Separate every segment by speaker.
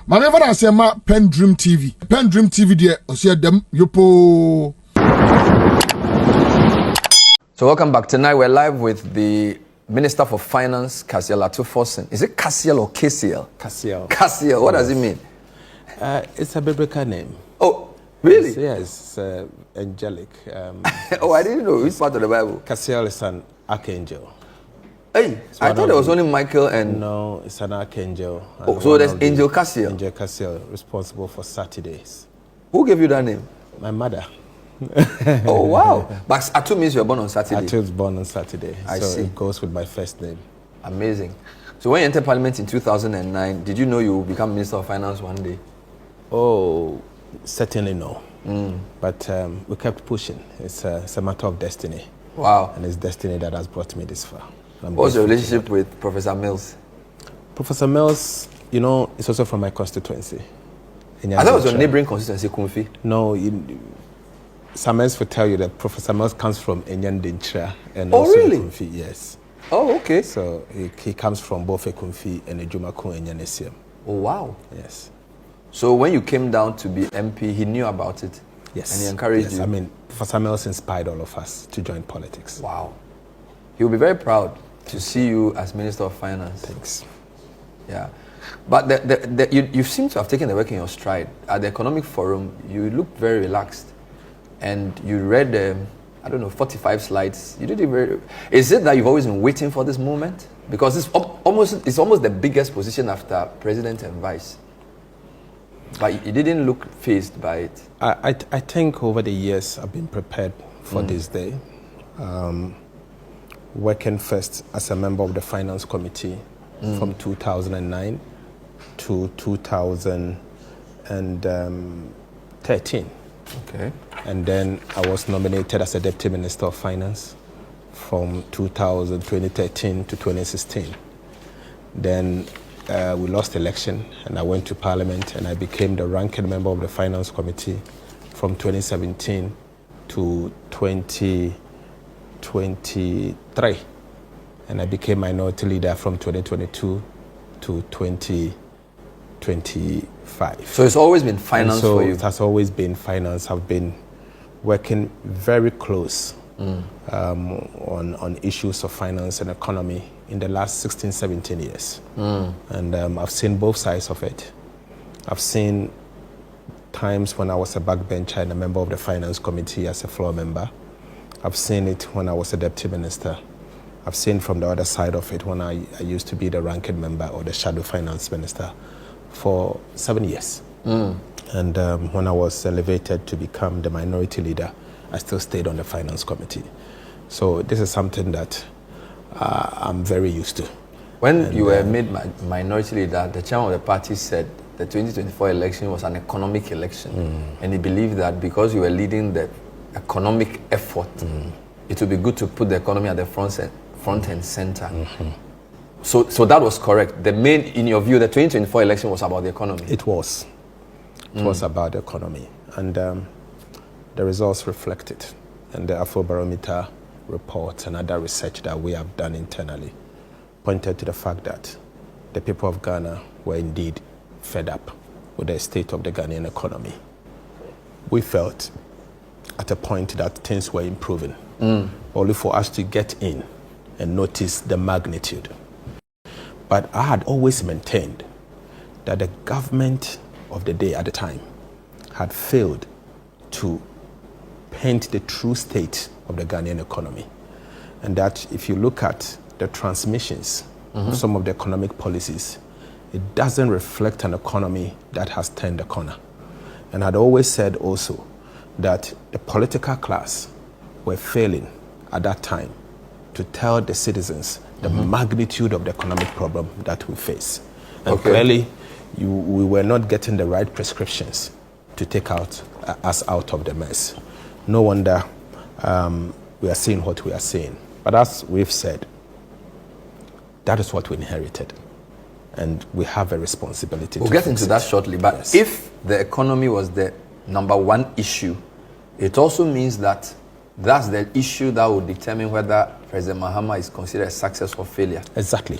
Speaker 1: Manever I say ma PENDREAM TV. PENDREAM TV there, osia dem yopo.
Speaker 2: So welcome back. Tonight we're live with the Minister for Finance, Forson. Is it Cassiel or Cassiel?
Speaker 3: Cassiel.
Speaker 2: Cassiel. What does it mean?
Speaker 3: It's a biblical name.
Speaker 2: Oh, really?
Speaker 3: Yes, angelic.
Speaker 2: Oh, I didn't know. Which part of the Bible?
Speaker 3: Cassiel is an archangel.
Speaker 2: Hey, I thought there was only Michael and...
Speaker 3: No, it's an archangel.
Speaker 2: Oh, so there's Angel Cassiel.
Speaker 3: Angel Cassiel, responsible for Saturdays.
Speaker 2: Who gave you that name?
Speaker 3: My mother.
Speaker 2: Oh, wow. But Atu means you were born on Saturday.
Speaker 3: Atu was born on Saturday.
Speaker 2: I see.
Speaker 3: It goes with my first name.
Speaker 2: Amazing. So when you entered Parliament in 2009, did you know you would become Minister of Finance one day?
Speaker 3: Oh, certainly no. But we kept pushing. It's a matter of destiny.
Speaker 2: Wow.
Speaker 3: And it's destiny that has brought me this far.
Speaker 2: What's your relationship with Professor Mills?
Speaker 3: Professor Mills, you know, is also from my constituency.
Speaker 2: I thought it was your neighboring constituency, Kumfi.
Speaker 3: No, some else will tell you that Professor Mills comes from Enyandintra and
Speaker 2: oh,
Speaker 3: also
Speaker 2: really?
Speaker 3: Kumfi, yes.
Speaker 2: Oh, okay.
Speaker 3: So he comes from both Kumfi and Ejumako Enyanesiam.
Speaker 2: Oh, wow.
Speaker 3: Yes.
Speaker 2: So when you came down to be MP, he knew about it?
Speaker 3: Yes.
Speaker 2: And he encouraged you?
Speaker 3: I mean, Professor Mills inspired all of us to join politics.
Speaker 2: Wow. He will be very proud to see you as Minister of Finance.
Speaker 3: Thanks.
Speaker 2: Yeah. But you seem to have taken the work in your stride. At the Economic Forum, you looked very relaxed. And you read, I don't know, 45 slides. You did it very... Is it that you've always been waiting for this moment? Because it's almost the biggest position after President and Vice. But you didn't look fazed by it.
Speaker 3: I think over the years, I've been prepared for this day. Working first as a member of the Finance Committee from 2009 to 2013.
Speaker 2: Okay.
Speaker 3: And then I was nominated as a Deputy Minister of Finance from 2013 to 2016. Then we lost election and I went to Parliament and I became the ranking member of the Finance Committee from 2017 to 2023, and I became minority leader from 2022 to 2025.
Speaker 2: So it's always been finance for you?
Speaker 3: It has always been finance. I've been working very close on issues of finance and economy in the last 16, 17 years. And I've seen both sides of it. I've seen times when I was a backbencher and a member of the Finance Committee as a floor member. I've seen it when I was a deputy minister. I've seen from the other side of it when I used to be the ranking member or the shadow finance minister for 7 years. And when I was elevated to become the minority leader, I still stayed on the Finance Committee. So this is something that I'm very used to.
Speaker 2: When you were made minority leader, the chairman of the party said the 2024 election was an economic election. And he believed that because you were leading the economic effort, it would be good to put the economy at the front and center. So that was correct. The main, in your view, the 2024 election was about the economy.
Speaker 3: It was. It was about the economy, and the results reflect it. And the Afrobarometer report and other research that we have done internally pointed to the fact that the people of Ghana were indeed fed up with the state of the Ghanaian economy. We felt at a point that things were improving, only for us to get in and notice the magnitude. But I had always maintained that the government of the day at the time had failed to paint the true state of the Ghanaian economy. And that if you look at the transmissions of some of the economic policies, it doesn't reflect an economy that has turned the corner. And I'd always said also that the political class were failing at that time to tell the citizens the magnitude of the economic problem that we face. And clearly, we were not getting the right prescriptions to take us out of the mess. No wonder we are seeing what we are seeing. But as we've said, that is what we inherited. And we have a responsibility
Speaker 2: We'll get into that shortly. But
Speaker 3: yes.
Speaker 2: If the economy was the number one issue, it also means that that's the issue that will determine whether President Mahama is considered a success or failure.
Speaker 3: Exactly.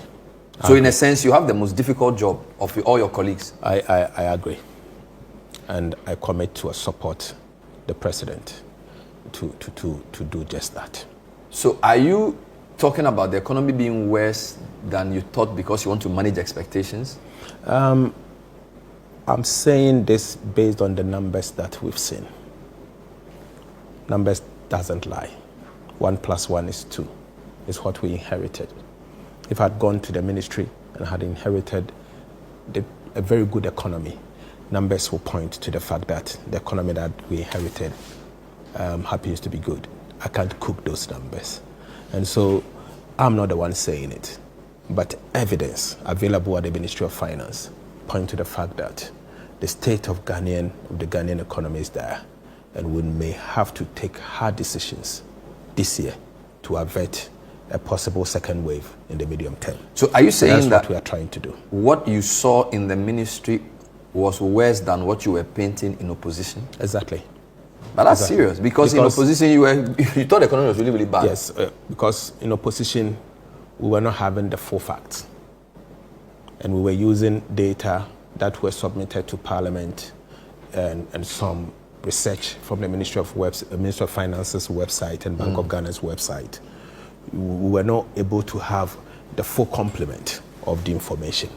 Speaker 2: So in a sense, you have the most difficult job of all your colleagues.
Speaker 3: I agree. And I commit to support the president to do just that.
Speaker 2: So are you talking about the economy being worse than you thought because you want to manage expectations?
Speaker 3: I'm saying this based on the numbers that we've seen. Numbers doesn't lie. 1 + 1 is 2. Is what we inherited. If I'd gone to the ministry and had inherited a very good economy, numbers will point to the fact that the economy that we inherited happens to be good. I can't cook those numbers. And so I'm not the one saying it, but evidence available at the Ministry of Finance point to the fact that the state of the Ghanaian economy is there, and we may have to take hard decisions this year to avert a possible second wave in the medium term.
Speaker 2: So are you saying
Speaker 3: that's what we are trying to do?
Speaker 2: What you saw in the ministry was worse than what you were painting in opposition?
Speaker 3: Exactly.
Speaker 2: But that's serious, because in opposition you thought the economy was really, really bad.
Speaker 3: Yes, because in opposition we were not having the full facts, and we were using data that were submitted to Parliament and some research from the Ministry of Finance's website and Bank of Ghana's website. We were not able to have the full complement of the information.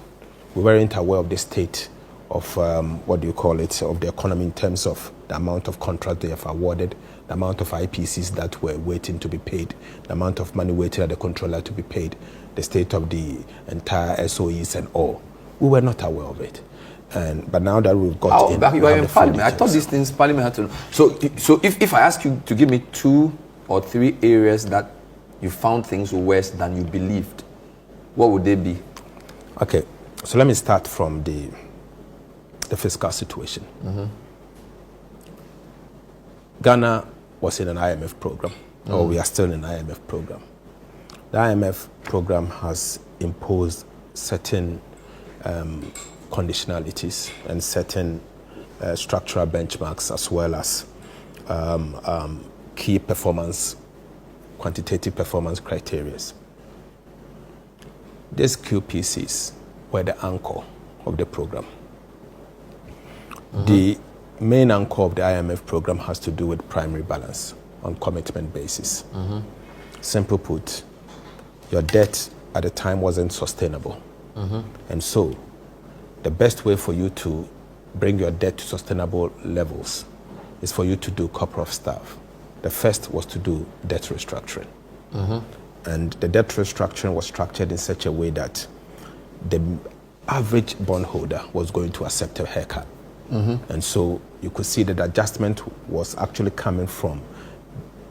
Speaker 3: We weren't aware of the state of of the economy in terms of the amount of contracts they have awarded, the amount of IPCs that were waiting to be paid, the amount of money waiting at the controller to be paid, the state of the entire SOEs and all. We were not aware of it. But now that we've got
Speaker 2: in Parliament, I thought these things Parliament had to know. So if I ask you to give me 2 or 3 areas that you found things worse than you believed, what would they be?
Speaker 3: Okay, so let me start from the fiscal situation. Ghana was in an IMF program, or we are still in an IMF program. The IMF program has imposed certain conditionalities and certain structural benchmarks, as well as key quantitative performance criteria. These QPCs were the anchor of the program. The main anchor of the IMF program has to do with primary balance on commitment basis. Simple put, your debt at the time wasn't sustainable. And so the best way for you to bring your debt to sustainable levels is for you to do couple of stuff. The first was to do debt restructuring. And the debt restructuring was structured in such a way that the average bondholder was going to accept a haircut. And so you could see that the adjustment was actually coming from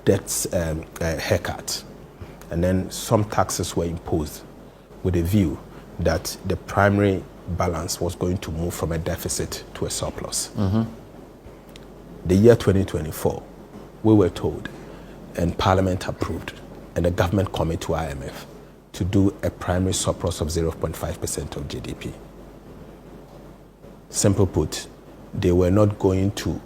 Speaker 3: debt haircut. And then some taxes were imposed with a view that the primary balance was going to move from a deficit to a surplus. The year 2024, we were told, and Parliament approved, and the government committed to IMF to do a primary surplus of 0.5% of GDP. Simple put, they were not going to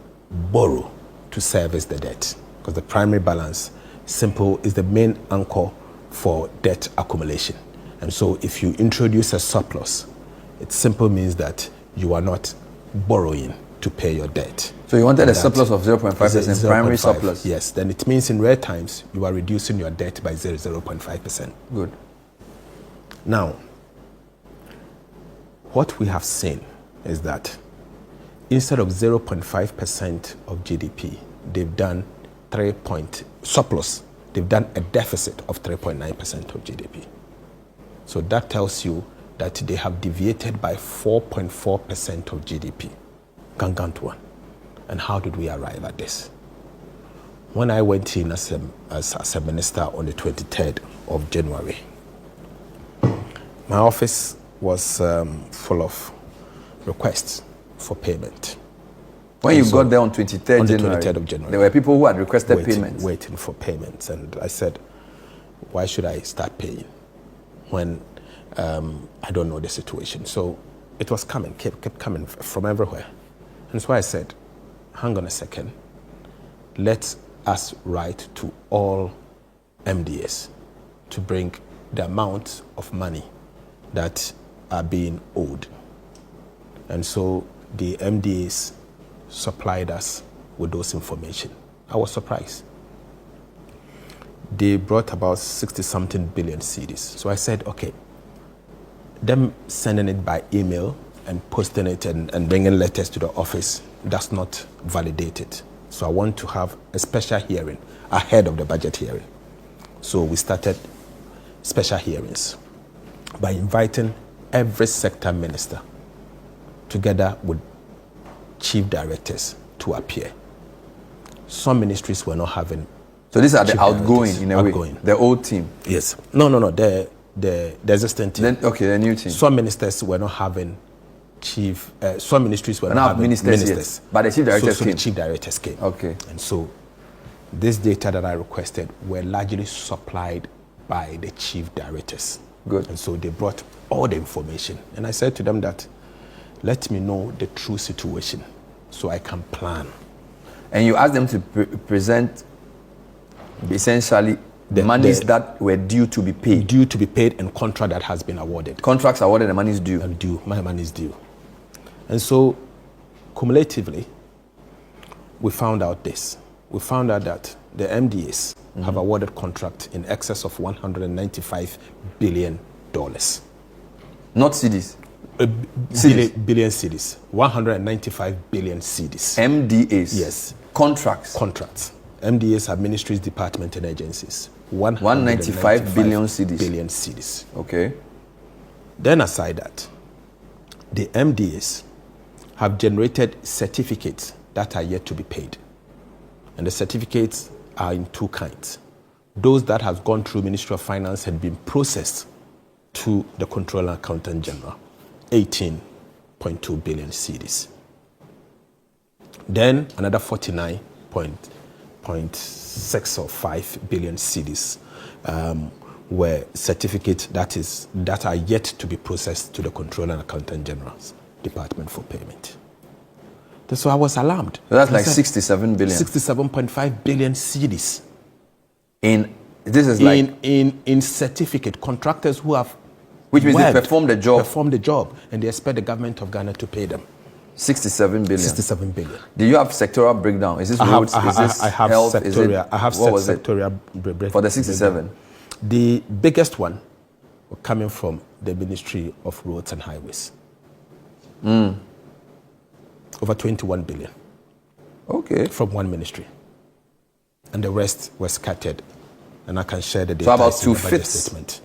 Speaker 3: borrow to service the debt, because the primary balance is the main anchor for debt accumulation. And so if you introduce a surplus, it simply means that you are not borrowing to pay your debt.
Speaker 2: So you wanted a surplus of 0.5%, primary surplus?
Speaker 3: Yes, then it means in rare times you are reducing your debt by 0.5%.
Speaker 2: Good.
Speaker 3: Now, what we have seen is that instead of 0.5% of GDP, they've done surplus. They've done a deficit of 3.9% of GDP. So that tells you that they have deviated by 4.4% of GDP. Gargantuan. And how did we arrive at this? When I went in as a minister on the 23rd of January, my office was full of requests for payment.
Speaker 2: When you got there on 23rd
Speaker 3: of January,
Speaker 2: there were people who had requested payments.
Speaker 3: Waiting for payments. And I said, why should I start paying when I don't know the situation? So it was coming, kept coming from everywhere. And so I said, hang on a second. Let us write to all MDAs to bring the amount of money that are being owed. And so the MDAs supplied us with those information. I was surprised. They brought about 60-something billion cedis. So I said, okay, them sending it by email and posting it and bringing letters to the office, that's not validated. So I want to have a special hearing ahead of the budget hearing. So we started special hearings by inviting every sector minister together with chief directors to appear. Some ministries were not having.
Speaker 2: So these are the outgoing, in a
Speaker 3: outgoing.
Speaker 2: way, the old team.
Speaker 3: Yes. No. The existing team.
Speaker 2: Then, okay, the new team.
Speaker 3: Some ministers were not having some ministries were not having ministers.
Speaker 2: Yet, but the chief directors
Speaker 3: so
Speaker 2: came.
Speaker 3: the chief directors came.
Speaker 2: Okay.
Speaker 3: And so this data that I requested were largely supplied by the chief directors.
Speaker 2: Good.
Speaker 3: And so they brought all the information. And I said to them that, let me know the true situation so I can plan.
Speaker 2: And you asked them to present essentially the monies that were due to be paid.
Speaker 3: Due to be paid and contract that has been awarded.
Speaker 2: Contracts awarded, the money is due.
Speaker 3: And due. My money is due. And so, cumulatively, we found out this. We found out that the MDAs have awarded contract in excess of $195 billion.
Speaker 2: Not cedis.
Speaker 3: Billion cedis. 195 billion cedis.
Speaker 2: MDAs.
Speaker 3: Yes.
Speaker 2: Contracts.
Speaker 3: MDAs are ministries, departments, and agencies.
Speaker 2: 195 billion cedis.
Speaker 3: Billion cedis.
Speaker 2: Okay.
Speaker 3: Then aside that, the MDAs have generated certificates that are yet to be paid. And the certificates are in two kinds. Those that have gone through Ministry of Finance and been processed to the Controller and Accountant General, 18.2 billion cedis. Then another 49.6 or 5 billion cedis were certificates that are yet to be processed to the Controller and Accountant General's Department for Payment. So I was alarmed.
Speaker 2: So that's like 67 billion.
Speaker 3: 67.5 billion cedis.
Speaker 2: In
Speaker 3: certificate contractors who have,
Speaker 2: which means they performed the job,
Speaker 3: and they expect the government of Ghana to pay them.
Speaker 2: 67 billion.
Speaker 3: 67 billion.
Speaker 2: Do you have sectoral breakdown? Is this roads? Is this health?
Speaker 3: I have sectorial breakdown.
Speaker 2: For the 67?
Speaker 3: The biggest one coming from the Ministry of Roads and Highways. Over 21 billion.
Speaker 2: Okay.
Speaker 3: From one ministry. And the rest was scattered. And I can share the data.
Speaker 2: So about
Speaker 3: in the budget statement.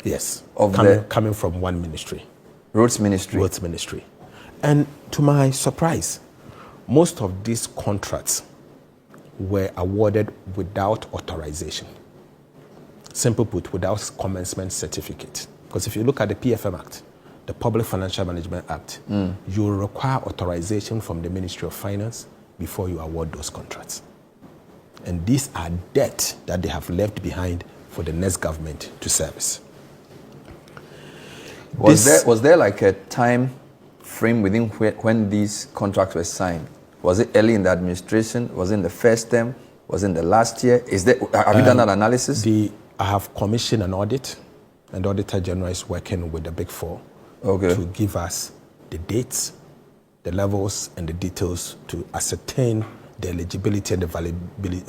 Speaker 3: Yes. Coming from one ministry.
Speaker 2: Roads Ministry.
Speaker 3: Roads Ministry. And to my surprise, most of these contracts were awarded without authorization. Simple put, without commencement certificate. Because if you look at the PFM Act, the Public Financial Management Act, you will require authorization from the Ministry of Finance before you award those contracts. And these are debt that they have left behind for the next government to service.
Speaker 2: Was there like a time frame within when these contracts were signed? Was it early in the administration? Was it in the first term? Was it in the last year? Have you done that analysis?
Speaker 3: I have commissioned an audit, and the Auditor General is working with the Big Four to give us the dates, the levels, and the details to ascertain the eligibility and the validity,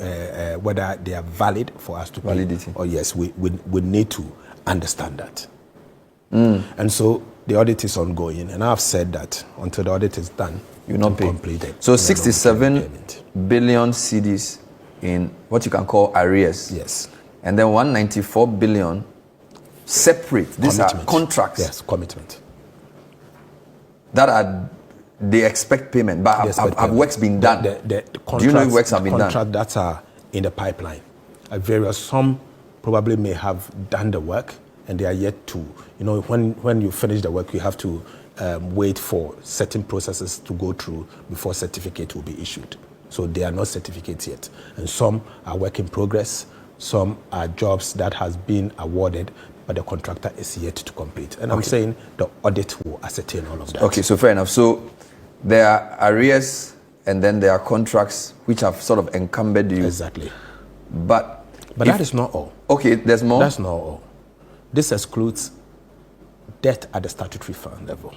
Speaker 3: whether they are valid for us to pay.
Speaker 2: Validity.
Speaker 3: Or yes, we need to understand that. And so the audit is ongoing, and I've said that until the audit is done,
Speaker 2: you're not
Speaker 3: completed.
Speaker 2: So 67 billion cedis in what you can call arrears.
Speaker 3: Yes.
Speaker 2: And then 194 billion separate. These are contracts.
Speaker 3: Yes, commitment.
Speaker 2: They expect payment, but have works been done?
Speaker 3: The
Speaker 2: Do you know if works have been done?
Speaker 3: Contracts that are in the pipeline. Some probably may have done the work, and they are yet to, when you finish the work, you have to wait for certain processes to go through before certificate will be issued. So they are not certificates yet. And some are work in progress, some are jobs that has been awarded, but the contractor is yet to complete. And I'm saying the audit will ascertain all of that. Okay,
Speaker 2: so fair enough. So there are arrears, and then there are contracts which have sort of encumbered you.
Speaker 3: Exactly.
Speaker 2: But
Speaker 3: that is not all.
Speaker 2: Okay, there's more?
Speaker 3: That's not all. This excludes debt at the statutory fund level.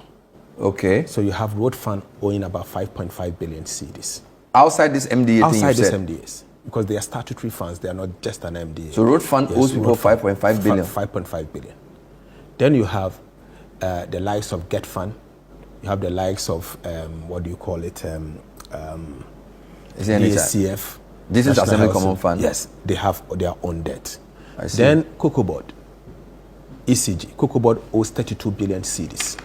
Speaker 2: Okay.
Speaker 3: So you have road fund owing about 5.5 billion cedis.
Speaker 2: Outside this MDA
Speaker 3: Outside
Speaker 2: thing you
Speaker 3: this
Speaker 2: said?
Speaker 3: MDAs. Because they are statutory funds, they are not just an MDA.
Speaker 2: So road fund owes people 5.5 billion?
Speaker 3: 5.5 billion. Then you have the likes of Get Fund. You have the likes of, DACF.
Speaker 2: This is Assembly Common Fund?
Speaker 3: Yes, they have their own debt.
Speaker 2: I see.
Speaker 3: Then Cocoa Board, ECG. Cocoa Board owes 32 billion cedis.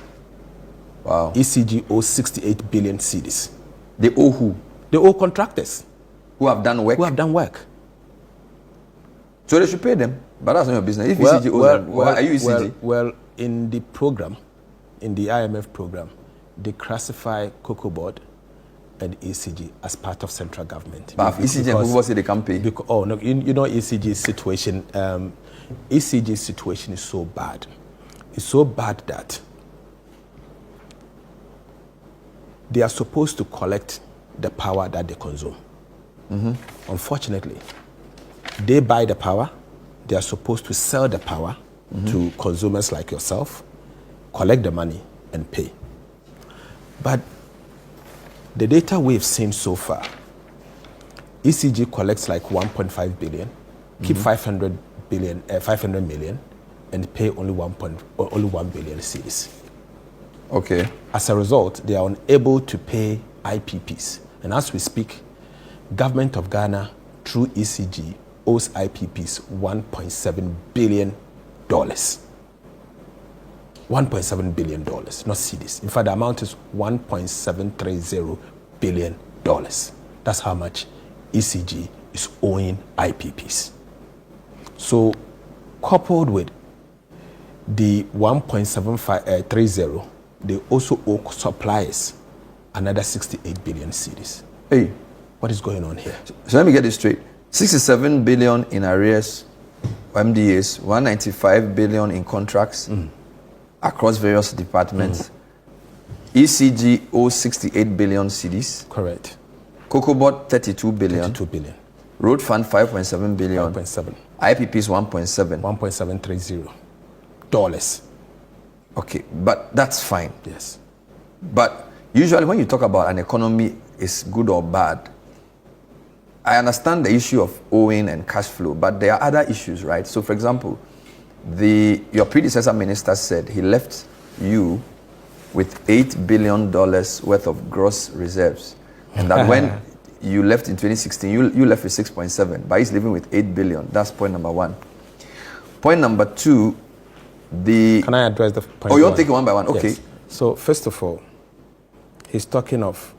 Speaker 2: Wow.
Speaker 3: ECG owes 68 billion cedis.
Speaker 2: They owe who?
Speaker 3: They owe contractors.
Speaker 2: Who have done work?
Speaker 3: Who have done work.
Speaker 2: So they should pay them, but that's not your business. If ECG owes them, are you ECG?
Speaker 3: Well, in the program, in the IMF program, they classify Cocoa Board and ECG as part of central government.
Speaker 2: But ECG and Cocoa Board say they can't pay.
Speaker 3: You know ECG's situation. ECG's situation is so bad. It's so bad that they are supposed to collect the power that they consume. Unfortunately, they buy the power. They are supposed to sell the power to consumers like yourself, collect the money, and pay. But the data we've seen so far, ECG collects like 1.5 billion, keep 500 million, and pay only 1 billion cedis.
Speaker 2: Okay.
Speaker 3: As a result, they are unable to pay IPPs. And as we speak, Government of Ghana, through ECG, owes IPPs $1.7 billion. $1.7 billion, not cedis. In fact, the amount is $1.730 billion. That's how much ECG is owing IPPs. So, coupled with the 1.7530, they also owe suppliers another 68 billion cedis.
Speaker 2: Hey,
Speaker 3: what is going on here?
Speaker 2: So let me get this straight. 67 billion in arrears, MDAs, 195 billion in contracts across various departments. ECG owes 68 billion cedis.
Speaker 3: Correct.
Speaker 2: Cocoa Board 32 billion.
Speaker 3: 32 billion.
Speaker 2: Road Fund 5.7 billion.
Speaker 3: 5.7.
Speaker 2: IPPs 1.7.
Speaker 3: $1.730.
Speaker 2: Okay, but that's fine.
Speaker 3: Yes.
Speaker 2: But usually when you talk about an economy is good or bad, I understand the issue of owing and cash flow, but there are other issues, right? So for example, your predecessor minister said he left you with $8 billion worth of gross reserves. And that when you left in 2016, you left with 6.7, but he's living with 8 billion. That's point number one. Point number two,
Speaker 3: Can I address the point?
Speaker 2: Oh, you want to take it one by one? Okay.
Speaker 3: Yes. So first of all, he's talking of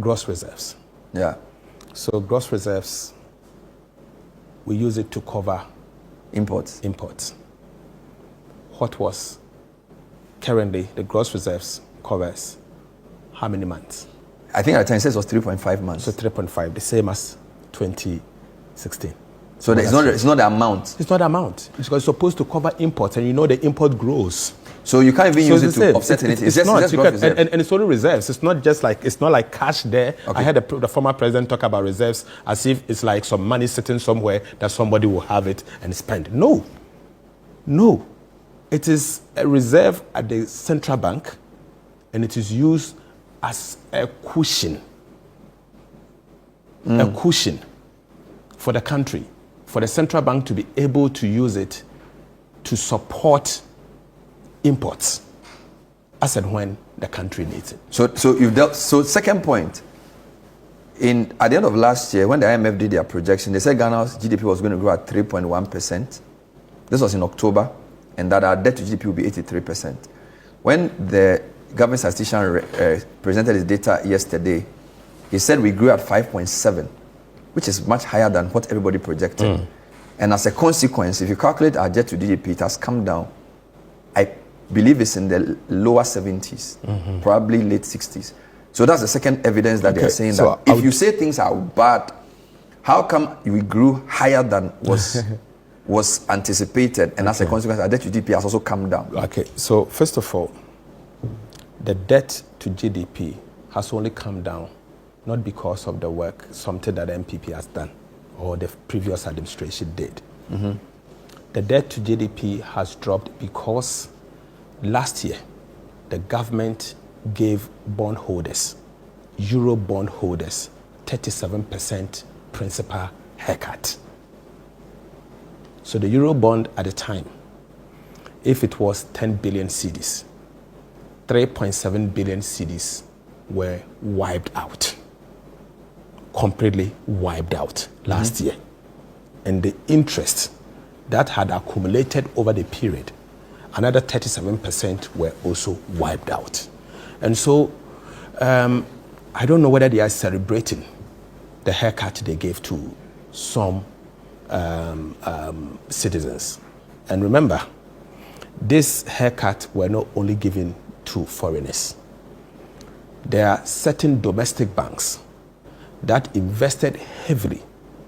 Speaker 3: gross reserves.
Speaker 2: Yeah.
Speaker 3: So gross reserves, we use it to cover
Speaker 2: imports.
Speaker 3: What was currently the gross reserves covers how many months?
Speaker 2: I think at the time it says it was 3.5 months.
Speaker 3: So 3.5, the same as 2016.
Speaker 2: So it's not the amount.
Speaker 3: It's not the amount. It's supposed to cover imports, and you know the import grows.
Speaker 2: So you can't even use it to offset anything.
Speaker 3: It's
Speaker 2: just
Speaker 3: not.
Speaker 2: gross reserves.
Speaker 3: And it's only reserves. It's not just like, it's not like cash there.
Speaker 2: Okay.
Speaker 3: I heard the former president talk about reserves as if it's like some money sitting somewhere that somebody will have it and spend. No. It is a reserve at the central bank, and it is used as a cushion. A cushion for the country, for the central bank to be able to use it to support imports as and when the country needs it.
Speaker 2: So second point, at the end of last year, when the IMF did their projection, they said Ghana's GDP was going to grow at 3.1%. This was in October, and that our debt to GDP will be 83%. When the government statistician presented his data yesterday, he said we grew at 5.7, which is much higher than what everybody projected. And as a consequence, if you calculate our debt to GDP, it has come down. I believe it's in the lower 70s, probably late 60s. So that's the second evidence that they're saying that if you say things are bad, how come we grew higher than was anticipated, and as a consequence, our debt to GDP has also come down?
Speaker 3: Okay, so first of all, the debt to GDP has only come down not because of the work, something that MPP has done or the previous administration did. The debt to GDP has dropped because last year the government gave bondholders, Euro bondholders, 37% principal haircut. So the Euro bond at the time, if it was 10 billion cedis, 3.7 billion cedis were wiped out, completely wiped out last year. And the interest that had accumulated over the period, another 37% were also wiped out. And so I don't know whether they are celebrating the haircut they gave to some citizens. And remember, this haircut were not only given to foreigners. There are certain domestic banks that invested heavily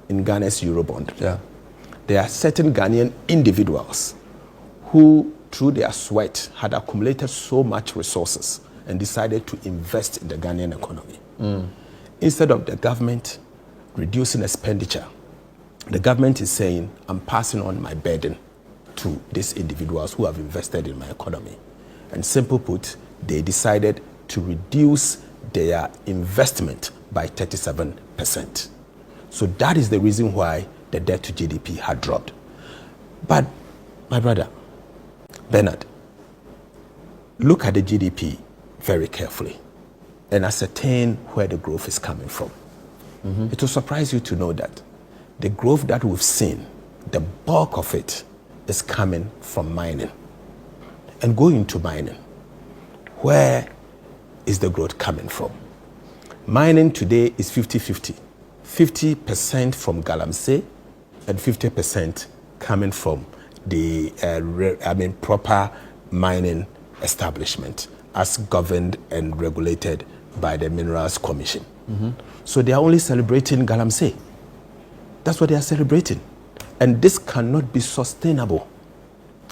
Speaker 3: in Ghana's Eurobond.
Speaker 2: Yeah.
Speaker 3: There are certain Ghanaian individuals who, through their sweat, had accumulated so much resources and decided to invest in the Ghanaian economy. Instead of the government reducing expenditure, the government is saying, I'm passing on my burden to these individuals who have invested in my economy. And simple put, they decided to reduce their investment by 37%. So that is the reason why the debt to GDP had dropped. But, my brother, Bernard, look at the GDP very carefully and ascertain where the growth is coming from. It will surprise you to know that the growth that we've seen, the bulk of it is coming from mining. And going into mining, where is the growth coming from? Mining today is 50-50. 50% from Galamsey and 50% coming from the proper mining establishment as governed and regulated by the Minerals Commission. So they are only celebrating Galamsey. That's what they are celebrating. And this cannot be sustainable.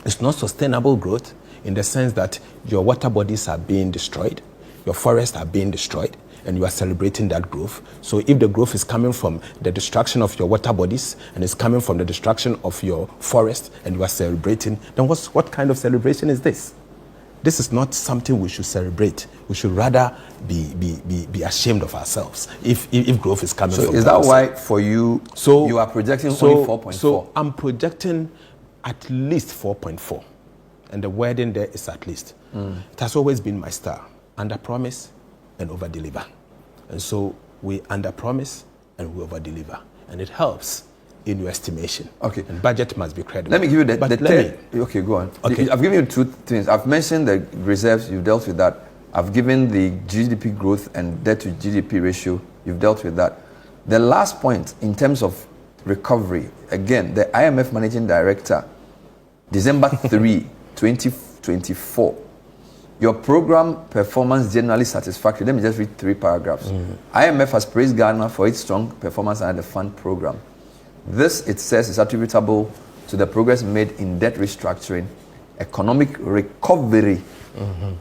Speaker 3: It's not sustainable growth in the sense that your water bodies are being destroyed, your forests are being destroyed, and you are celebrating that growth. So if the growth is coming from the destruction of your water bodies and it's coming from the destruction of your forest and you are celebrating, then what kind of celebration is this? This is not something we should celebrate. We should rather be ashamed of ourselves if growth is coming from.
Speaker 2: So is that why for you, you are projecting only 4.4?
Speaker 3: So I'm projecting at least 4.4. And the wording there is at least. It has always been my style. Under promise and over deliver. And so we under promise and we over deliver. And it helps in your estimation.
Speaker 2: Okay.
Speaker 3: And budget must be credible.
Speaker 2: Let me give you okay, go on.
Speaker 3: Okay.
Speaker 2: I've given you two things. I've mentioned the reserves, you've dealt with that. I've given the GDP growth and debt to GDP ratio, you've dealt with that. The last point in terms of recovery, again, the IMF Managing Director, December 3, 2024, your program performance generally satisfactory. Let me just read 3 paragraphs. IMF has praised Ghana for its strong performance under the fund program. This, it says, is attributable to the progress made in debt restructuring, economic recovery,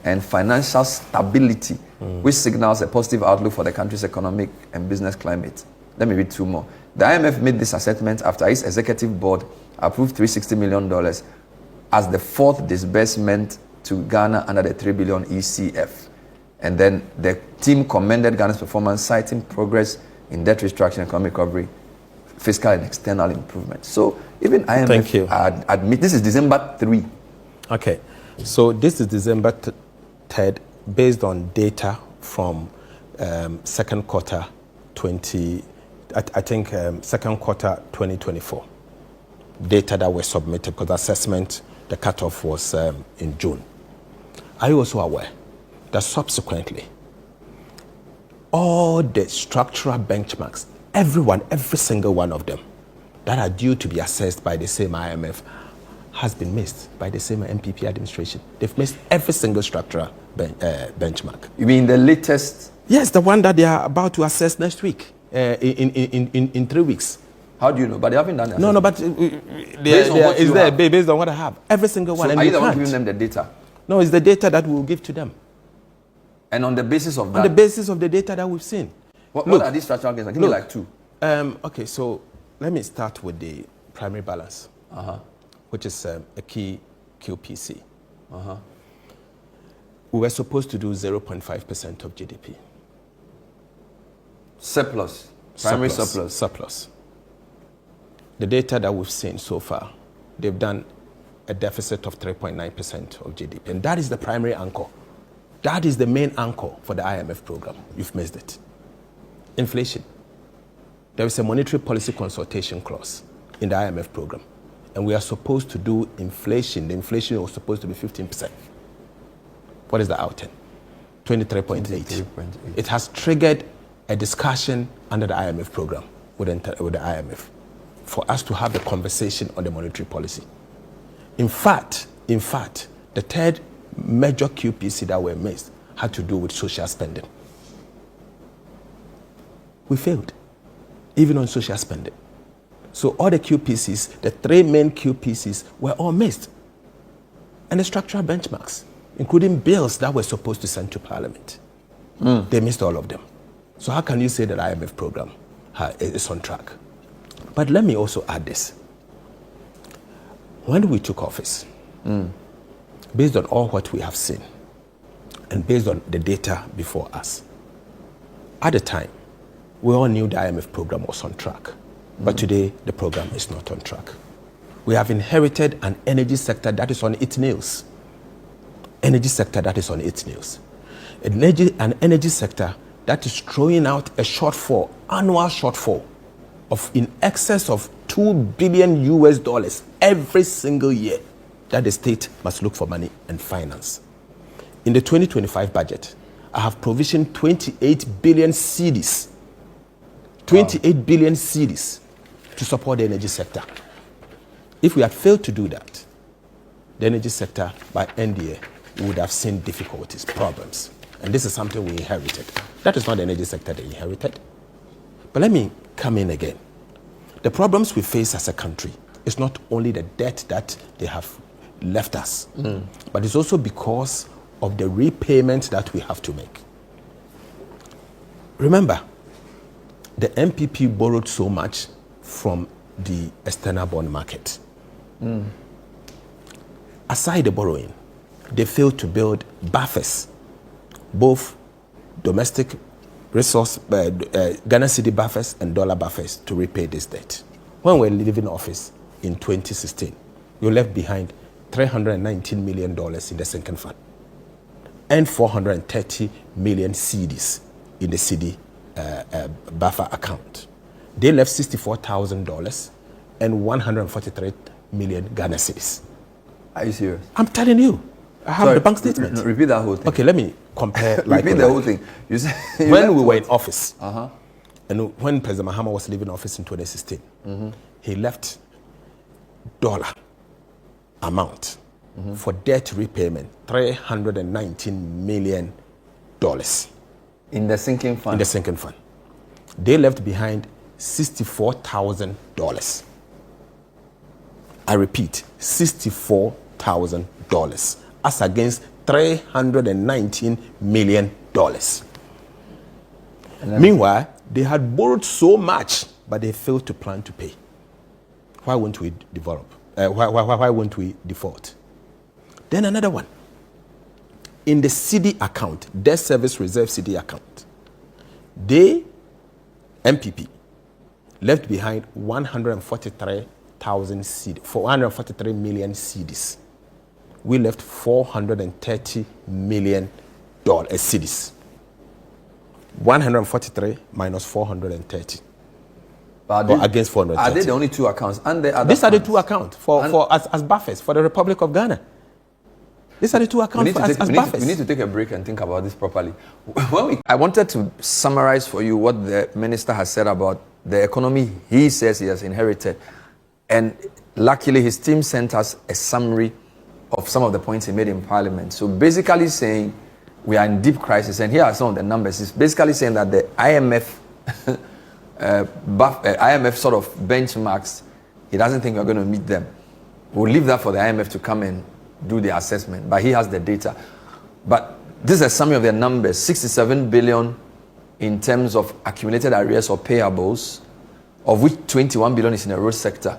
Speaker 2: and financial stability, which signals a positive outlook for the country's economic and business climate. Let me read 2 more. The IMF made this assessment after its executive board approved $360 million as the 4th disbursement to Ghana under the 3 billion ECF. And then the team commended Ghana's performance, citing progress in debt restructuring, economic recovery, fiscal and external improvement. So even IMF admit this is December 3.
Speaker 3: Okay, so this is December 3rd, based on data from second quarter 2024. Data that were submitted because assessment, the cutoff was in June. Are you also aware that subsequently, all the structural benchmarks, every single one of them that are due to be assessed by the same IMF has been missed by the same MPP administration. They've missed every single structural benchmark.
Speaker 2: You mean the latest?
Speaker 3: Yes, the one that they are about to assess next week, in 3 weeks.
Speaker 2: How do you know? But they haven't done that.
Speaker 3: No, but based on what I have. Every single one.
Speaker 2: So
Speaker 3: and
Speaker 2: are you the one
Speaker 3: can't.
Speaker 2: giving them the data?
Speaker 3: No, it's the data that we will give to them.
Speaker 2: And on the basis of that?
Speaker 3: On the basis of the data that we've seen.
Speaker 2: What are these structural gains? Give me like 2.
Speaker 3: Okay, so let me start with the primary balance. which is a key QPC, we were supposed to do 0.5% of GDP.
Speaker 2: Surplus. Primary surplus.
Speaker 3: Surplus. The data that we've seen so far, they've done a deficit of 3.9% of GDP. And that is the primary anchor. That is the main anchor for the IMF program. You've missed it. Inflation. There is a monetary policy consultation clause in the IMF program. And we are supposed to do inflation. The inflation was supposed to be 15%. What is the outcome? 23.8. It has triggered a discussion under the IMF program with the IMF for us to have a conversation on the monetary policy. In fact, the third major QPC that were missed had to do with social spending. We failed, even on social spending. So all the QPCs, the three main QPCs, were all missed. And the structural benchmarks, including bills that were supposed to send to Parliament, they missed all of them. So how can you say that IMF program is on track? But let me also add this. When we took office, based on all what we have seen, and based on the data before us, at the time, we all knew the IMF program was on track. But today, the program is not on track. We have inherited an energy sector that is on its nails. Energy sector that is on its nails. An energy sector that is throwing out a shortfall, annual shortfall, of in excess of $2 billion every single year that the state must look for money and finance. In the 2025 budget, I have provisioned 28 billion cedis, 28 billion cedis to support the energy sector. If we had failed to do that, the energy sector by end year would have seen difficulties, problems. And this is something we inherited. That is not the energy sector they inherited. But let me come in again. The problems we face as a country is not only the debt that they have left us, but it's also because of the repayment that we have to make. Remember, the MPP borrowed so much from the external bond market. Aside the borrowing, they failed to build buffers, both domestic resource, Ghana cedi buffers and dollar buffers to repay this debt. When we were leaving office in 2016, we left behind $319 million in the sinking fund and 430 million cedis in the cedi buffer account. They left $64,000 and 143 million Ghana cedis.
Speaker 2: Are you serious?
Speaker 3: I'm telling you. I have the bank statement.
Speaker 2: No, repeat that whole thing.
Speaker 3: Okay, let me compare.
Speaker 2: Repeat the whole thing. You said
Speaker 3: when we were in office, and when President Mahama was leaving office in 2016, he left dollar amount for debt repayment, $319 million.
Speaker 2: In the sinking fund?
Speaker 3: In the sinking fund. They left behind $64,000. I repeat, $64,000 as against $319 million. Meanwhile, they had borrowed so much, but they failed to plan to pay. Why won't we develop? Why won't we default? Then another one. In the CD account, debt service reserve CD account, they, MPP, left behind 143,000 CD, 443 million CDs. We left 430 million cedis. 143 minus 430. Or against 430.
Speaker 2: Are they the only two accounts? And the other
Speaker 3: These are the two accounts as buffers for the Republic of Ghana. These are the two accounts as buffers.
Speaker 2: We need to take a break and think about this properly. I wanted to summarize for you what the minister has said about the economy he says he has inherited. And luckily, his team sent us a summary of some of the points he made in Parliament. So basically saying we are in deep crisis, and here are some of the numbers. It's basically saying that the IMF IMF sort of benchmarks, he doesn't think we're going to meet them. We'll leave that for the IMF to come and do the assessment, but he has the data. But this is a summary of their numbers: 67 billion in terms of accumulated arrears or payables, of which 21 billion is in the road sector.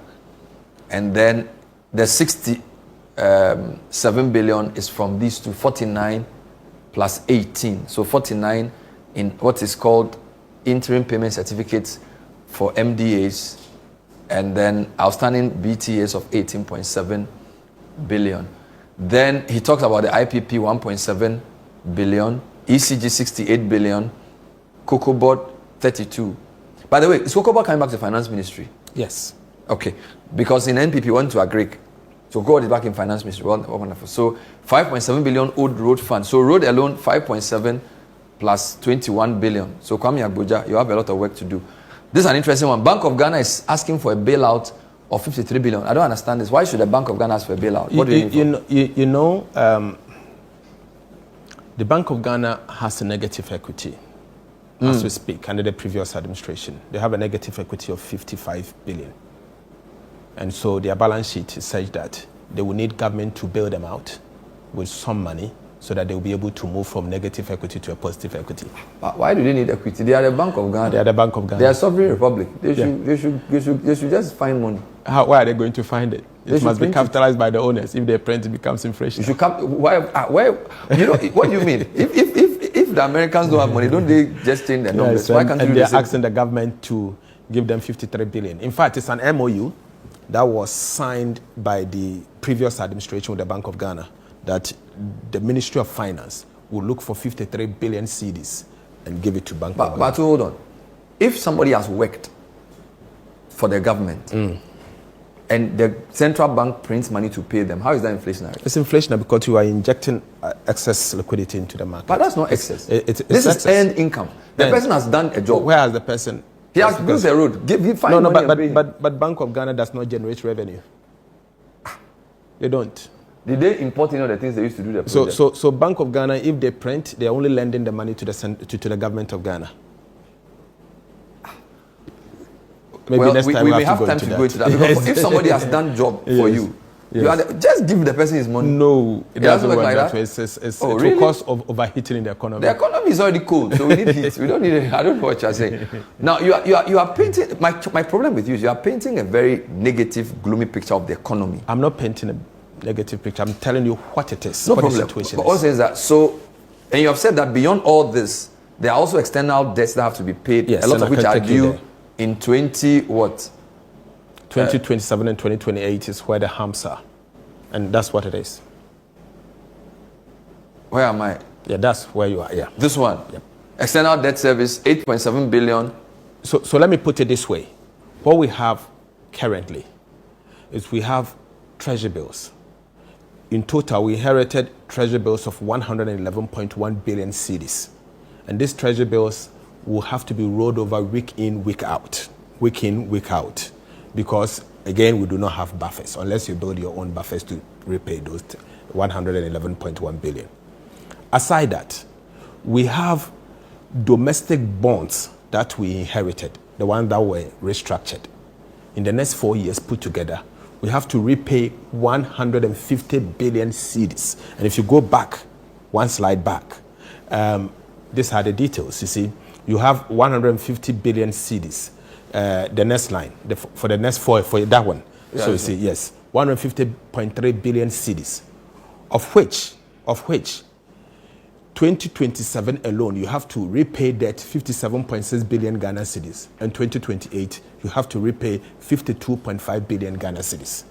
Speaker 2: And then the 67 billion is from these two, 49 plus 18. So 49 in what is called interim payment certificates for MDAs, and then outstanding BTAs of 18.7 billion. Then he talks about the IPP 1.7 billion, ECG 68 billion, COCOBOD 32. By the way, is COCOBOD coming back to the Finance Ministry?
Speaker 3: Yes.
Speaker 2: Okay, because in NPP went to Agric, so COCOBOD is back in Finance Ministry. Well, wonderful. So 5.7 billion old road fund. So road alone 5.7 plus 21 billion. So Kwame Agboja, you have a lot of work to do. This is an interesting one. Bank of Ghana is asking for a bailout of 53 billion. I don't understand this. Why should the Bank of Ghana ask for a bailout? What do you
Speaker 3: know, the Bank of Ghana has a negative equity as we speak under the previous administration. They have a negative equity of 55 billion. And so their balance sheet is such that they will need government to bail them out with some money so that they will be able to move from negative equity to a positive equity.
Speaker 2: But why do they need equity? They are the Bank of Ghana.
Speaker 3: They are the Bank of Ghana.
Speaker 2: They are sovereign republic. They should just find money.
Speaker 3: Why are they going to find it? It must be capitalized by the owners. If they print, it becomes inflation.
Speaker 2: You should why? You know what do you mean? If the Americans don't have money, don't they just change their numbers?
Speaker 3: Yes,
Speaker 2: why can't
Speaker 3: and
Speaker 2: do
Speaker 3: they're asking the government to give them 53 billion. In fact, it's an MOU that was signed by the previous administration with the Bank of Ghana, that the Ministry of Finance will look for 53 billion cedis and give it to Bank of Ghana.
Speaker 2: But hold on. If somebody has worked for the government and the central bank prints money to pay them, how is that inflationary?
Speaker 3: It's inflationary because you are injecting excess liquidity into the market.
Speaker 2: But that's not excess.
Speaker 3: This
Speaker 2: is earned income. The person has done a job.
Speaker 3: Where has the person?
Speaker 2: He has built a road.
Speaker 3: But Bank of Ghana does not generate revenue. They don't.
Speaker 2: Did they import the things they used to do the project?
Speaker 3: So Bank of Ghana, if they print, they're only lending the money to the government of Ghana. Maybe next time
Speaker 2: we may have time to go into that. Because if somebody has done job for you, just give the person his money.
Speaker 3: No, it doesn't work like that. It will cause overheating in the economy.
Speaker 2: The economy is already cold, so we need heat. We don't need it. I don't know what you're saying. Now, you are painting, my problem with you is you are painting a very negative, gloomy picture of the economy.
Speaker 3: I'm not painting a negative picture. I'm telling you what it is.
Speaker 2: No
Speaker 3: what
Speaker 2: problem.
Speaker 3: The situation
Speaker 2: but also is that, so, and you have said that beyond all this, there are also external debts that have to be paid,
Speaker 3: yes,
Speaker 2: a lot of which are due in
Speaker 3: 2027 and 2028 is where the humps are. And that's what it is.
Speaker 2: Where am I?
Speaker 3: Yeah, that's where you are, yeah.
Speaker 2: This one?
Speaker 3: Yep.
Speaker 2: External debt service, 8.7 billion.
Speaker 3: So let me put it this way. What we have currently is we have treasury bills. In total, we inherited treasury bills of 111.1 billion cedis. And these treasury bills will have to be rolled over week in, week out. Week in, week out. Because, again, we do not have buffers, unless you build your own buffers to repay those 111.1 billion. Aside that, we have domestic bonds that we inherited, the ones that were restructured. In the next 4 years put together, we have to repay 150 billion cedis. And if you go back, one slide back, these are the details. You see, you have 150 billion cedis. The next line, for the next for that one. Yeah, so you see, yes, 150.3 billion cedis, of which 2027 alone, you have to repay debt 57.6 billion Ghana cedis. And 2028, you have to repay 52.5 billion Ghana cedis.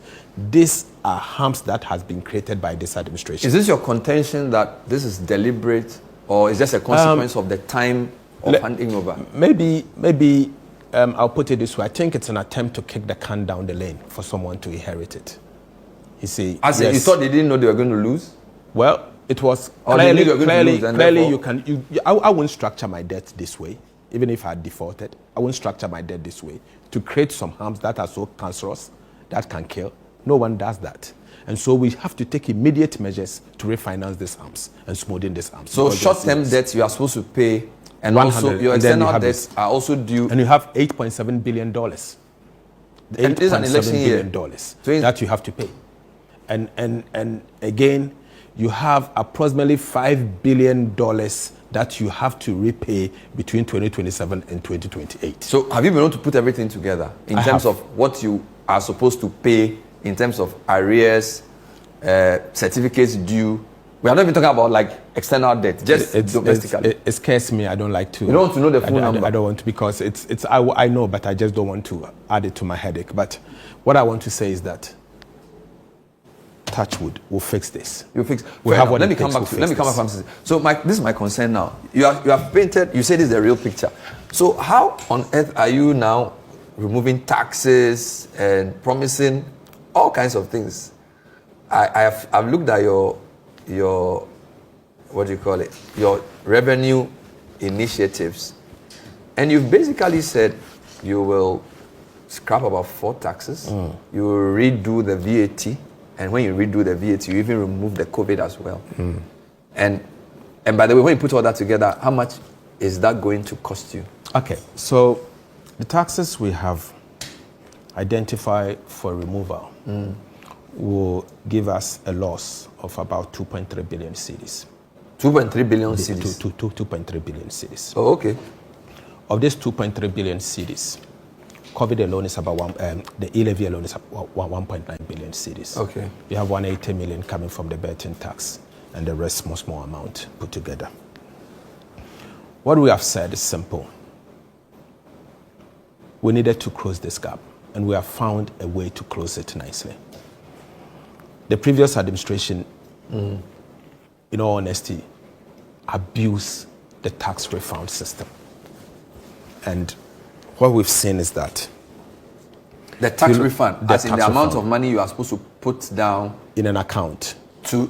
Speaker 3: These are humps that has been created by this administration.
Speaker 2: Is this your contention that this is deliberate, or is just a consequence of the time of handing over?
Speaker 3: Maybe I'll put it this way. I think it's an attempt to kick the can down the lane for someone to inherit it. You see,
Speaker 2: you thought they didn't know they were going to lose?
Speaker 3: Well, it was clearly you can. I wouldn't structure my debt this way, even if I had defaulted. I wouldn't structure my debt this way to create some harms that are so cancerous that can kill. No one does that. And so we have to take immediate measures to refinance these harms and smoothen these harms.
Speaker 2: So short-term debts you are supposed to pay, and also your external debts are also due.
Speaker 3: And you have $8.7 billion.
Speaker 2: And this is an election year.
Speaker 3: That you have to pay. And again, you have approximately $5 billion that you have to repay between 2027 and 2028.
Speaker 2: So have you been able to put everything together in terms of what you are supposed to pay in terms of arrears, certificates due? We are not even talking about like external debt, just domestically.
Speaker 3: It scares me. I don't like to.
Speaker 2: You don't want to know the full number?
Speaker 3: I don't want to, because I know, but I just don't want to add it to my headache. But what I want to say is that touchwood will fix this.
Speaker 2: You fix.
Speaker 3: We have what
Speaker 2: let me come back. Let me come back. So this is my concern now. You have painted. You say this is the real picture. So how on earth are you now removing taxes and promising all kinds of things? I've looked at your what do you call it? Your revenue initiatives, and you've basically said you will scrap about 4 taxes. You will redo the VAT, and when you redo the VAT, you even remove the COVID as well. And by the way, when you put all that together, how much is that going to cost you?
Speaker 3: Okay, so the taxes we have identified for removal will give us a loss of about 2.3 billion cedis. 2.3 billion cedis? 2.3 billion cedis.
Speaker 2: Oh, okay.
Speaker 3: Of this 2.3 billion cedis, COVID alone is about the e-levy alone is about 1.9 billion cedis.
Speaker 2: Okay.
Speaker 3: You have 180 million coming from the betting tax, and the rest small amount put together. What we have said is simple. We needed to close this gap, and we have found a way to close it nicely. The previous administration, in all honesty, abused the tax refund system. And what we've seen is that
Speaker 2: the tax refund, as in the amount of money you are supposed to put down
Speaker 3: in an account
Speaker 2: to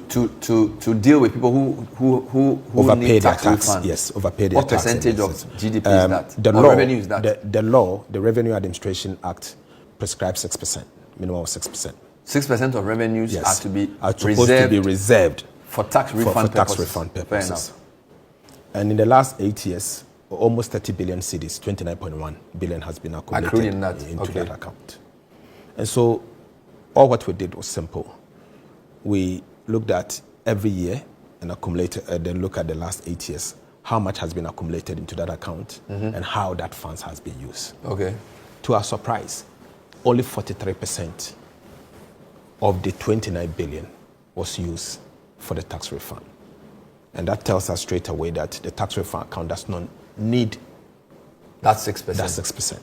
Speaker 2: deal with people who
Speaker 3: overpay
Speaker 2: need
Speaker 3: their
Speaker 2: tax
Speaker 3: tax.
Speaker 2: refund.
Speaker 3: Yes, overpay their
Speaker 2: what
Speaker 3: tax.
Speaker 2: What percentage of GDP is that?
Speaker 3: The
Speaker 2: or
Speaker 3: law,
Speaker 2: revenue is that?
Speaker 3: The Revenue Administration Act prescribes 6%, minimum of 6%.
Speaker 2: 6% of revenues are to be
Speaker 3: supposed to be reserved
Speaker 2: for tax refund
Speaker 3: purposes. And in the last 8 years, almost 30 billion cedis, 29.1 billion has been accumulated into that account. And so all what we did was simple. We looked at every year and accumulated, then look at the last 8 years, how much has been accumulated into that account and how that funds has been used.
Speaker 2: Okay.
Speaker 3: To our surprise, only 43% of the 29 billion was used for the tax refund. And that tells us straight away that the tax refund account does not need
Speaker 2: that 6%.
Speaker 3: That 6%.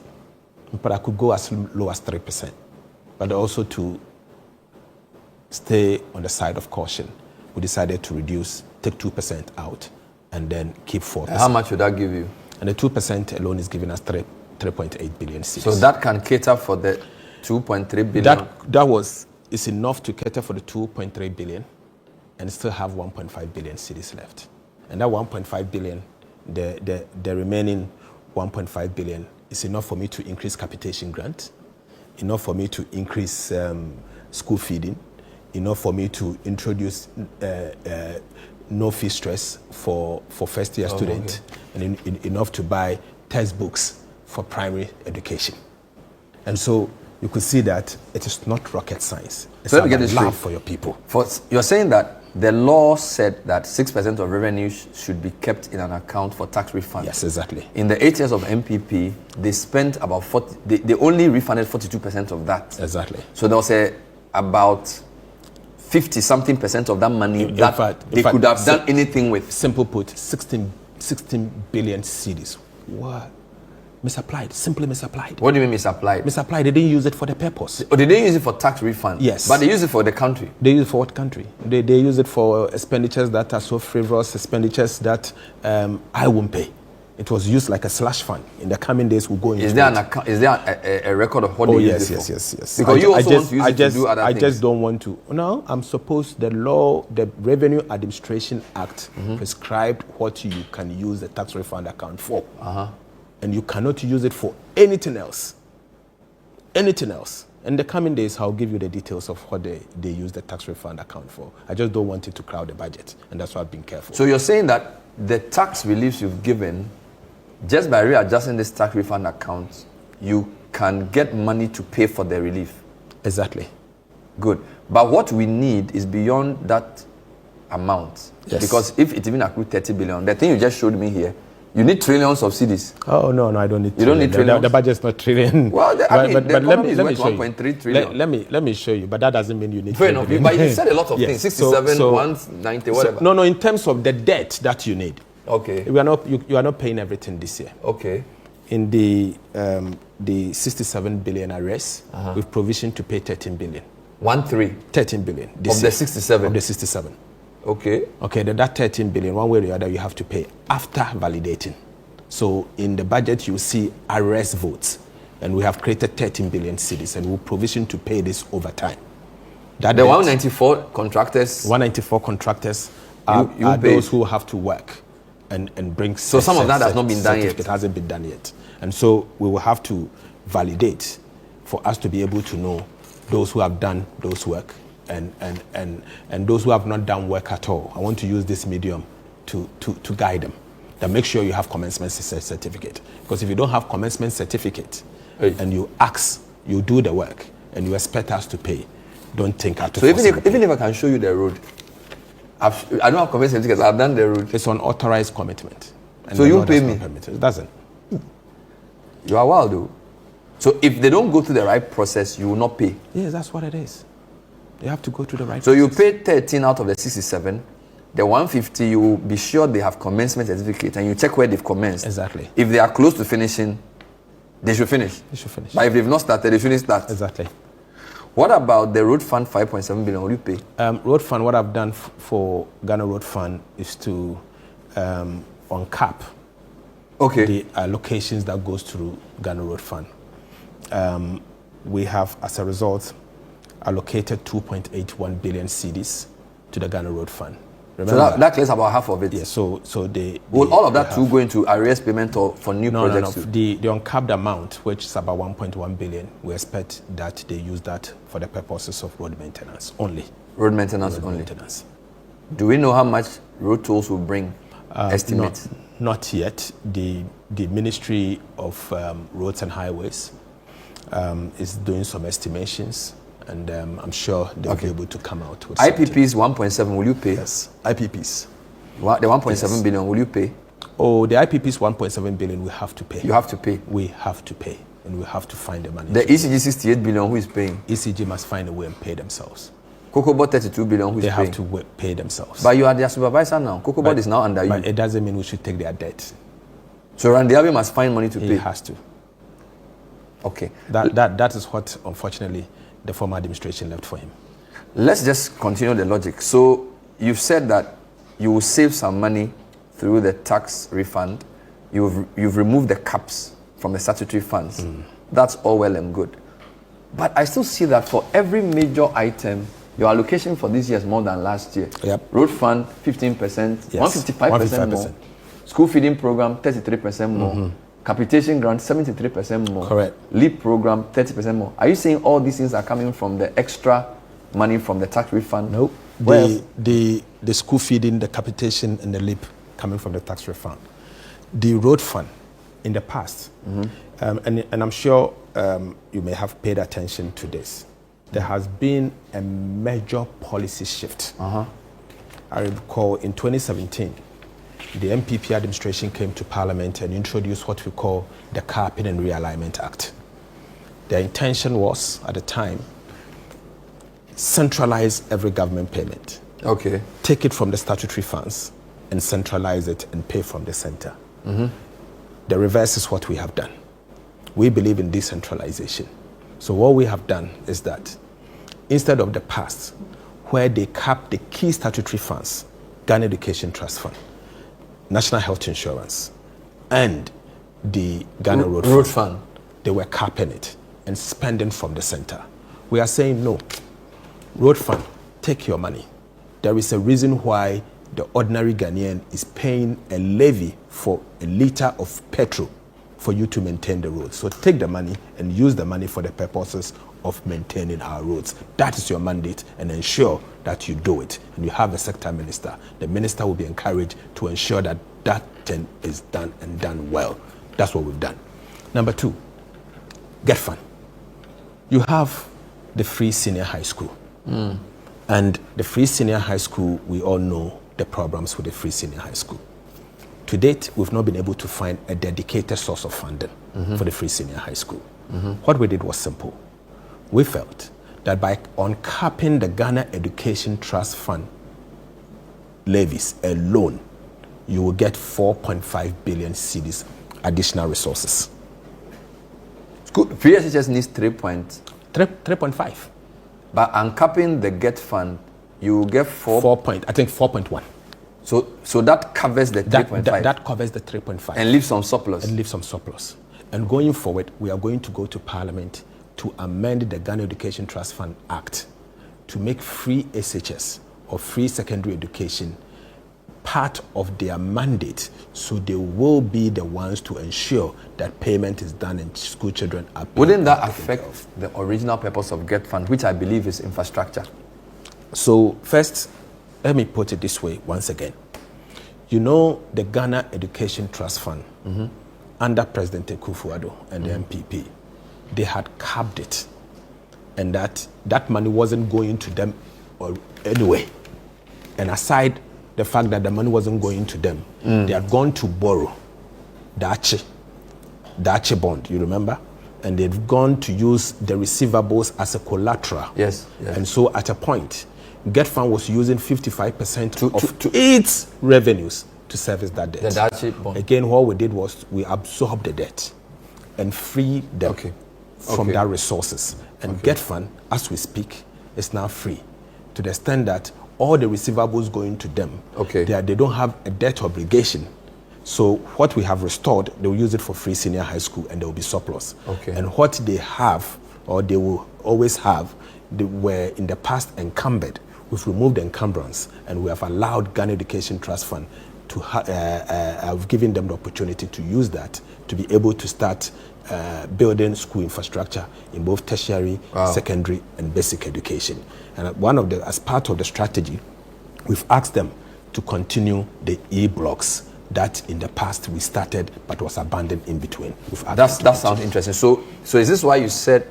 Speaker 3: But I could go as low as 3%. But also to stay on the side of caution, we decided to take 2% out and then keep 4%.
Speaker 2: And how much would that give you?
Speaker 3: And the 2% alone is giving us 3.8 billion cedis.
Speaker 2: So that can cater for the 2.3 billion?
Speaker 3: It's enough to cater for the 2.3 billion and still have 1.5 billion cedis left. And that 1.5 billion, the remaining 1.5 billion is enough for me to increase capitation grant, enough for me to increase school feeding, enough for me to introduce no fee stress for first year students, and enough to buy textbooks for primary education. And so you could see that it is not rocket science. It's
Speaker 2: so let me get this straight
Speaker 3: for your people.
Speaker 2: You're saying that the law said that 6% of revenue should be kept in an account for tax refund.
Speaker 3: Yes, exactly.
Speaker 2: In the 8 years of MPP, they spent about 40. They only refunded 42% of that.
Speaker 3: Exactly.
Speaker 2: So there was about 50-something percent of that money they could have done anything with.
Speaker 3: Simple put, 16 billion cedis. What? Misapplied, simply misapplied.
Speaker 2: What do you mean misapplied?
Speaker 3: Misapplied, they didn't use it for the purpose.
Speaker 2: Or they didn't use it for tax refund?
Speaker 3: Yes.
Speaker 2: But they use it for the country?
Speaker 3: They use it for what country? They use it for expenditures that are so frivolous, expenditures that I won't pay. It was used like a slush fund. In the coming days, we'll go into
Speaker 2: Is there a record of what they use it for?
Speaker 3: Yes.
Speaker 2: Because you also want to use it to do other things.
Speaker 3: I just don't want to. No, I'm supposed the Revenue Administration Act prescribed what you can use the tax refund account for. And you cannot use it for anything else. Anything else. In the coming days, I'll give you the details of what they use the tax refund account for. I just don't want it to crowd the budget, and that's why I've been careful.
Speaker 2: So you're saying that the tax reliefs you've given, just by readjusting this tax refund account, you can get money to pay for the relief?
Speaker 3: Exactly.
Speaker 2: Good. But what we need is beyond that amount.
Speaker 3: Yes.
Speaker 2: Because if it even accrued 30 billion, the thing you just showed me here, You need trillions of cedis.
Speaker 3: Oh no, I don't need.
Speaker 2: You don't need trillions.
Speaker 3: The budget's not trillion.
Speaker 2: Well, the economy is worth 1.3 trillion.
Speaker 3: Let me show you, but that doesn't mean you need.
Speaker 2: Fair enough, but you said a lot of things. 67, 190, whatever.
Speaker 3: No, in terms of the debt that you need.
Speaker 2: Okay.
Speaker 3: You are not paying everything this year.
Speaker 2: Okay.
Speaker 3: In the 67 billion arrears, we've provisioned to pay 13 billion. 13 billion.
Speaker 2: Of the 67.
Speaker 3: Of the 67.
Speaker 2: Okay.
Speaker 3: Okay, that 13 billion, one way or the other, you have to pay after validating. So in the budget, you see arrest votes, and we have created 13 billion cedis, and we'll provision to pay this over time.
Speaker 2: That the 194 contractors.
Speaker 3: 194 contractors are those who have to work and bring.
Speaker 2: So some of that has not been done yet.
Speaker 3: It hasn't been done yet, and so we will have to validate for us to be able to know those who have done those work. And those who have not done work at all. I want to use this medium to guide them. Then make sure you have commencement certificate. Because if you don't have commencement certificate and you do the work and you expect us to pay, don't think out.
Speaker 2: So even if I can show you the road, I don't have commencement certificate. I've done the road.
Speaker 3: It's an authorized commitment.
Speaker 2: So you pay me?
Speaker 3: It doesn't.
Speaker 2: You are wild though. So if they don't go through the right process, you will not pay.
Speaker 3: Yes, that's what it is. They have to go to the right.
Speaker 2: So you pay 13 out of the 67. The 150, you will be sure they have commencement certificate, and you check where they've commenced.
Speaker 3: Exactly.
Speaker 2: If they are close to finishing, they should finish.
Speaker 3: They should finish.
Speaker 2: But if they've not started, they shouldn't start.
Speaker 3: Exactly.
Speaker 2: What about the road fund 5.7 billion? Will you pay?
Speaker 3: Road fund. What I've done for Ghana Road Fund is to uncap.
Speaker 2: Okay.
Speaker 3: The allocations that goes through Ghana Road Fund. We have, as a result, allocated 2.81 billion cedis to the Ghana Road Fund. Remember?
Speaker 2: So that clears about half of it.
Speaker 3: Yeah. So
Speaker 2: will all of that too go into arrears payment or for new projects?
Speaker 3: No. The uncapped amount, which is about 1.1 billion, we expect that they use that for the purposes of road maintenance only.
Speaker 2: Road maintenance only. Do we know how much road tolls will bring? Estimate?
Speaker 3: Not yet. The Ministry of Roads and Highways is doing some estimations. And I'm sure they'll be able to come out with
Speaker 2: IPPs 1.7, will you pay?
Speaker 3: Yes, IPPs.
Speaker 2: The 1.7 billion, will you pay?
Speaker 3: Oh, the IPPs 1.7 billion, we have to pay.
Speaker 2: You have to pay?
Speaker 3: We have to pay, and we have to find the money.
Speaker 2: The ECG 68 billion, who is paying?
Speaker 3: ECG must find a way and pay themselves.
Speaker 2: COCOBOD 32 billion, who is paying?
Speaker 3: They have to pay themselves.
Speaker 2: But you are their supervisor now. COCOBOD is now under you.
Speaker 3: But it doesn't mean we should take their debt.
Speaker 2: So Randiabi must find money to pay?
Speaker 3: He has to.
Speaker 2: Okay.
Speaker 3: That is what, unfortunately, the former administration left for him.
Speaker 2: Let's just continue the logic. So you've said that you will save some money through the tax refund. You've removed the caps from the statutory funds. That's all well and good. But I still see that for every major item, your allocation for this year is more than last year.
Speaker 3: Yep.
Speaker 2: Road fund, 15%,
Speaker 3: yes.
Speaker 2: 155% more. School feeding program, 33% more. Capitation grant, 73% more.
Speaker 3: Correct.
Speaker 2: LEAP program, 30% more. Are you saying all these things are coming from the extra money from the tax refund?
Speaker 3: No. The school feeding, the capitation, and the LEAP coming from the tax refund. The road fund, in the past, and I'm sure you may have paid attention to this, there has been a major policy shift. I recall in 2017, the MPP administration came to Parliament and introduced what we call the Carping and Realignment Act. Their intention was, at the time, centralize every government payment.
Speaker 2: Okay.
Speaker 3: Take it from the statutory funds and centralize it and pay from the center. The reverse is what we have done. We believe in decentralization. So what we have done is that instead of the past, where they cap the key statutory funds, Ghana Education Trust Fund, National Health Insurance, and the Ghana Road Fund, they were capping it and spending from the center. We are saying no. Road Fund, take your money. There is a reason why the ordinary Ghanaian is paying a levy for a litre of petrol for you to maintain the roads. So take the money and use the money for the purposes of maintaining our roads. That is your mandate, and ensure that you do it. And you have a sector minister. The minister will be encouraged to ensure that that thing is done and done well. That's what we've done. Number 2, Get Fund. You have the free senior high school. And the free senior high school, we all know the problems with the free senior high school. To date, we've not been able to find a dedicated source of funding for the free senior high school. What we did was simple. We felt that by uncapping the Ghana Education Trust Fund levies alone, you will get 4.5 billion cedis additional resources.
Speaker 2: Free SHS needs 3.5. By uncapping the GET fund, you will get
Speaker 3: 4.1.
Speaker 2: So that covers the 3.5.
Speaker 3: That covers the 3.5.
Speaker 2: And leaves some surplus.
Speaker 3: And going forward, we are going to go to Parliament to amend the Ghana Education Trust Fund Act to make free SHS or free secondary education part of their mandate, so they will be the ones to ensure that payment is done and school children are paid.
Speaker 2: Wouldn't that affect the original purpose of GET Fund, which I believe is infrastructure?
Speaker 3: So first, let me put it this way once again. You know, the Ghana Education Trust Fund, under President Akufo-Addo and the MPP, they had capped it, and that money wasn't going to them anyway. And aside the fact that the money wasn't going to them, they had gone to borrow the Ache bond, you remember? And they'd gone to use the receivables as a collateral.
Speaker 2: Yes.
Speaker 3: And so at a point, GET Fund was using 55% of its revenues to service that debt.
Speaker 2: The Ache bond.
Speaker 3: Again, what we did was we absorbed the debt and freed them from that resources. And GET Fund, as we speak, is now free, to the extent that all the receivables going to them, they don't have a debt obligation. So what we have restored, they will use it for free senior high school, and there will be surplus. And what they have, or they will always have, they were in the past encumbered. We've removed the encumbrance, and we have allowed Ghana Education Trust Fund to have given them the opportunity to use that to be able to start building school infrastructure in both tertiary, secondary, and basic education. And as part of the strategy, we've asked them to continue the e-blocks that in the past we started but was abandoned in between.
Speaker 2: That sounds interesting. So is this why you said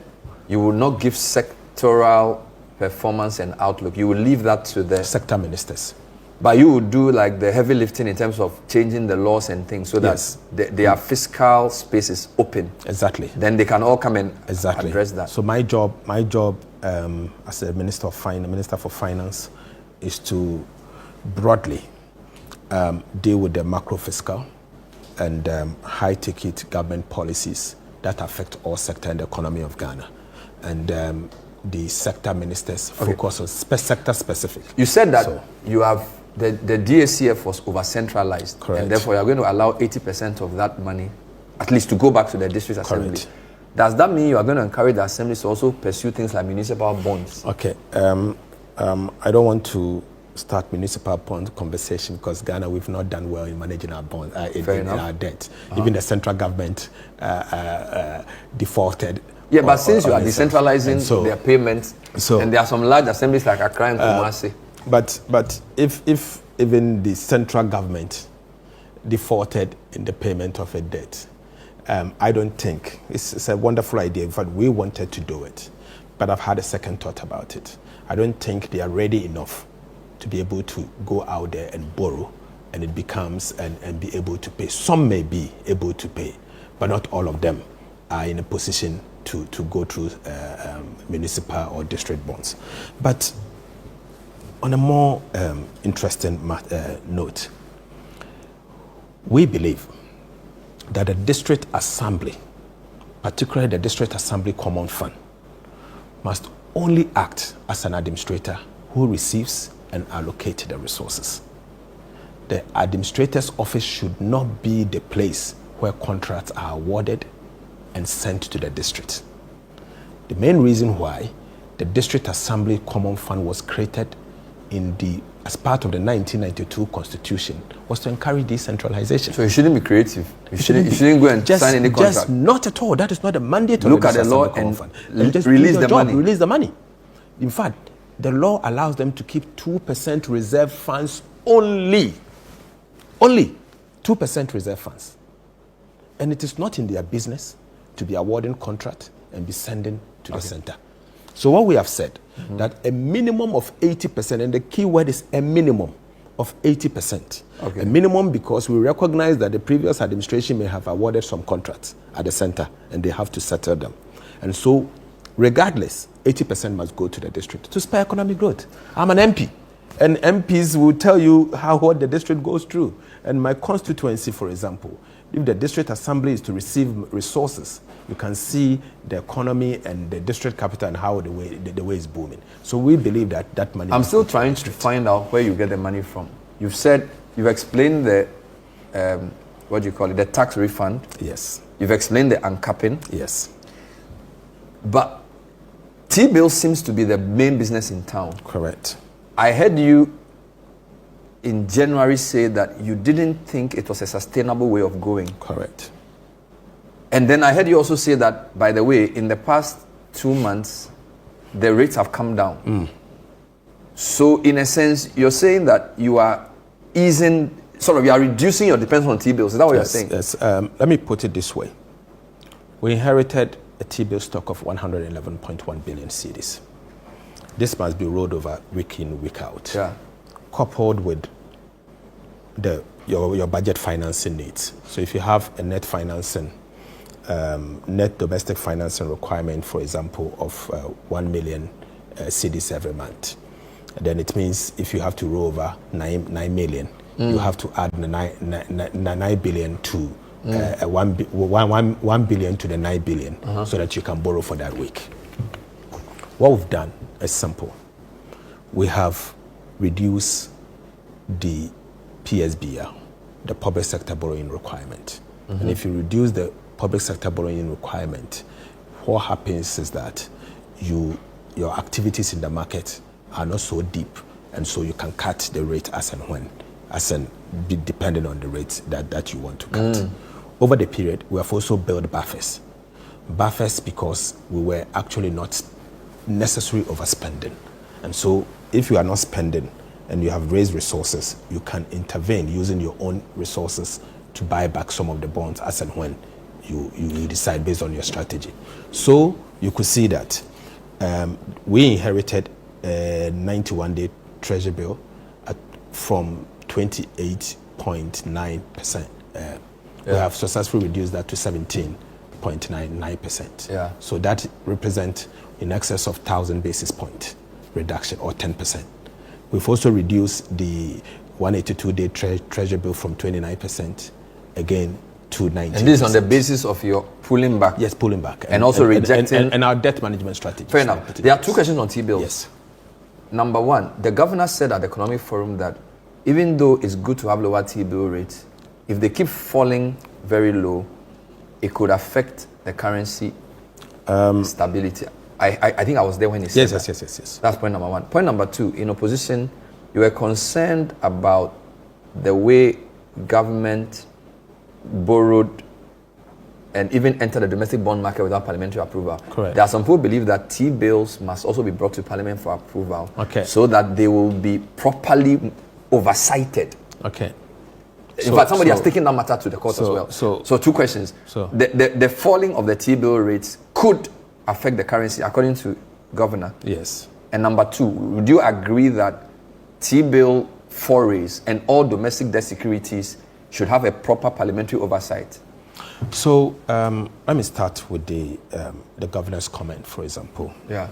Speaker 2: you will not give sectoral performance and outlook? You will leave that to the
Speaker 3: sector ministers.
Speaker 2: But you would do like the heavy lifting in terms of changing the laws and things, so that their fiscal space is open.
Speaker 3: Exactly.
Speaker 2: Then they can all come and address that.
Speaker 3: So my job as a Minister for Finance is to broadly deal with the macro fiscal and high ticket government policies that affect all sector in the economy of Ghana. And the sector ministers focus on sector specific.
Speaker 2: You said that you have the DACF was over centralized.
Speaker 3: Correct.
Speaker 2: And therefore you're going to allow 80% of that money at least to go back to the district assembly.
Speaker 3: Correct.
Speaker 2: Does that mean you are going to encourage the assemblies to also pursue things like municipal bonds?
Speaker 3: Okay. I don't want to start municipal bond conversation because Ghana, we've not done well in managing our bonds, in our debt. Even the central government defaulted.
Speaker 2: Yeah, but since you are decentralizing their payments, and there are some large assemblies like Accra and Kumasi.
Speaker 3: But if even the central government defaulted in the payment of a debt, I don't think, it's a wonderful idea. In fact, we wanted to do it, but I've had a second thought about it. I don't think they are ready enough to be able to go out there and borrow, and it becomes, and be able to pay. Some may be able to pay, but not all of them are in a position to go through municipal or district bonds. But on a more interesting note, we believe that the district assembly, particularly the district assembly common fund, must only act as an administrator who receives and allocates the resources. The administrator's office should not be the place where contracts are awarded and sent to the district. The main reason why the district assembly common fund was created as part of the 1992 constitution was to encourage decentralization.
Speaker 2: So you shouldn't be creative. You shouldn't go and sign any contract.
Speaker 3: Just not at all. That is not the mandate of
Speaker 2: Look
Speaker 3: the
Speaker 2: at the law
Speaker 3: and
Speaker 2: just release the money.
Speaker 3: Release the money. In fact, the law allows them to keep 2% reserve funds only. Only 2% reserve funds. And it is not in their business to be awarding contract and be sending to the center. So what we have said, that a minimum of 80%, and the key word is a minimum of 80%.
Speaker 2: Okay.
Speaker 3: A minimum because we recognize that the previous administration may have awarded some contracts at the center and they have to settle them. And so, regardless, 80% must go to the district to spur economic growth. I'm an MP, and MPs will tell you what the district goes through. And my constituency, for example, if the district assembly is to receive resources, you can see the economy and the district capital and how the way is booming. So we believe that money.
Speaker 2: I'm still trying to find out where you get the money from. You've explained the what do you call it, the tax refund.
Speaker 3: Yes.
Speaker 2: You've explained the uncapping.
Speaker 3: Yes.
Speaker 2: But T-bill seems to be the main business in town.
Speaker 3: Correct.
Speaker 2: I heard you in January say that you didn't think it was a sustainable way of going.
Speaker 3: Correct.
Speaker 2: And then I heard you also say that, by the way, in the past 2 months, the rates have come down. So in a sense, you're saying that you are you are reducing your dependence on T-bills. Is that what you're saying?
Speaker 3: Yes. Let me put it this way. We inherited a T-bill stock of 111.1 billion cedis. This must be rolled over week in, week out.
Speaker 2: Yeah.
Speaker 3: Coupled with your budget financing needs. So if you have a net domestic financing requirement, for example, of 1 million cedis every month, then it means if you have to roll over 9 million, you have to add 9 billion to 1 billion to the 9 billion so that you can borrow for that week. What we've done is simple. We have reduced the PSBR, the public sector borrowing requirement. And if you reduce the public sector borrowing requirement, what happens is that your activities in the market are not so deep, and so you can cut the rate as and when, depending on the rate that you want to cut. Over the period, we have also built buffers. Buffers because we were actually not necessarily overspending. And so if you are not spending and you have raised resources, you can intervene using your own resources to buy back some of the bonds as and when you decide based on your strategy. So you could see that we inherited a 91-day treasury bill from 28.9%. We have successfully reduced that to 17.99%.
Speaker 2: Yeah.
Speaker 3: So that represents in excess of 1,000 basis point reduction, or 10%. We've also reduced the 182-day treasury bill from 29% again to 19%.
Speaker 2: And this is on the basis of your pulling back?
Speaker 3: Yes, pulling back.
Speaker 2: And also rejecting...
Speaker 3: And our debt management strategy.
Speaker 2: Fair enough. There are two questions on T-bills.
Speaker 3: Yes.
Speaker 2: Number one, the governor said at the Economic Forum that even though it's good to have lower T-bill rates, if they keep falling very low, it could affect the currency stability. I think I was there when he said that.
Speaker 3: Yes.
Speaker 2: That's point number one. Point number two, in opposition, you were concerned about the way government borrowed and even entered the domestic bond market without parliamentary approval.
Speaker 3: Correct.
Speaker 2: There are some people who believe that T-bills must also be brought to parliament for approval,
Speaker 3: okay,
Speaker 2: so that they will be properly oversighted.
Speaker 3: Okay.
Speaker 2: In fact, somebody has taken that matter to the court as well. So two questions. The falling of the T-bill rates could affect the currency, according to governor.
Speaker 3: Yes.
Speaker 2: And number two, would you agree that T-bill forays and all domestic debt securities should have a proper parliamentary oversight?
Speaker 3: So let me start with the governor's comment, for example.
Speaker 2: Yeah.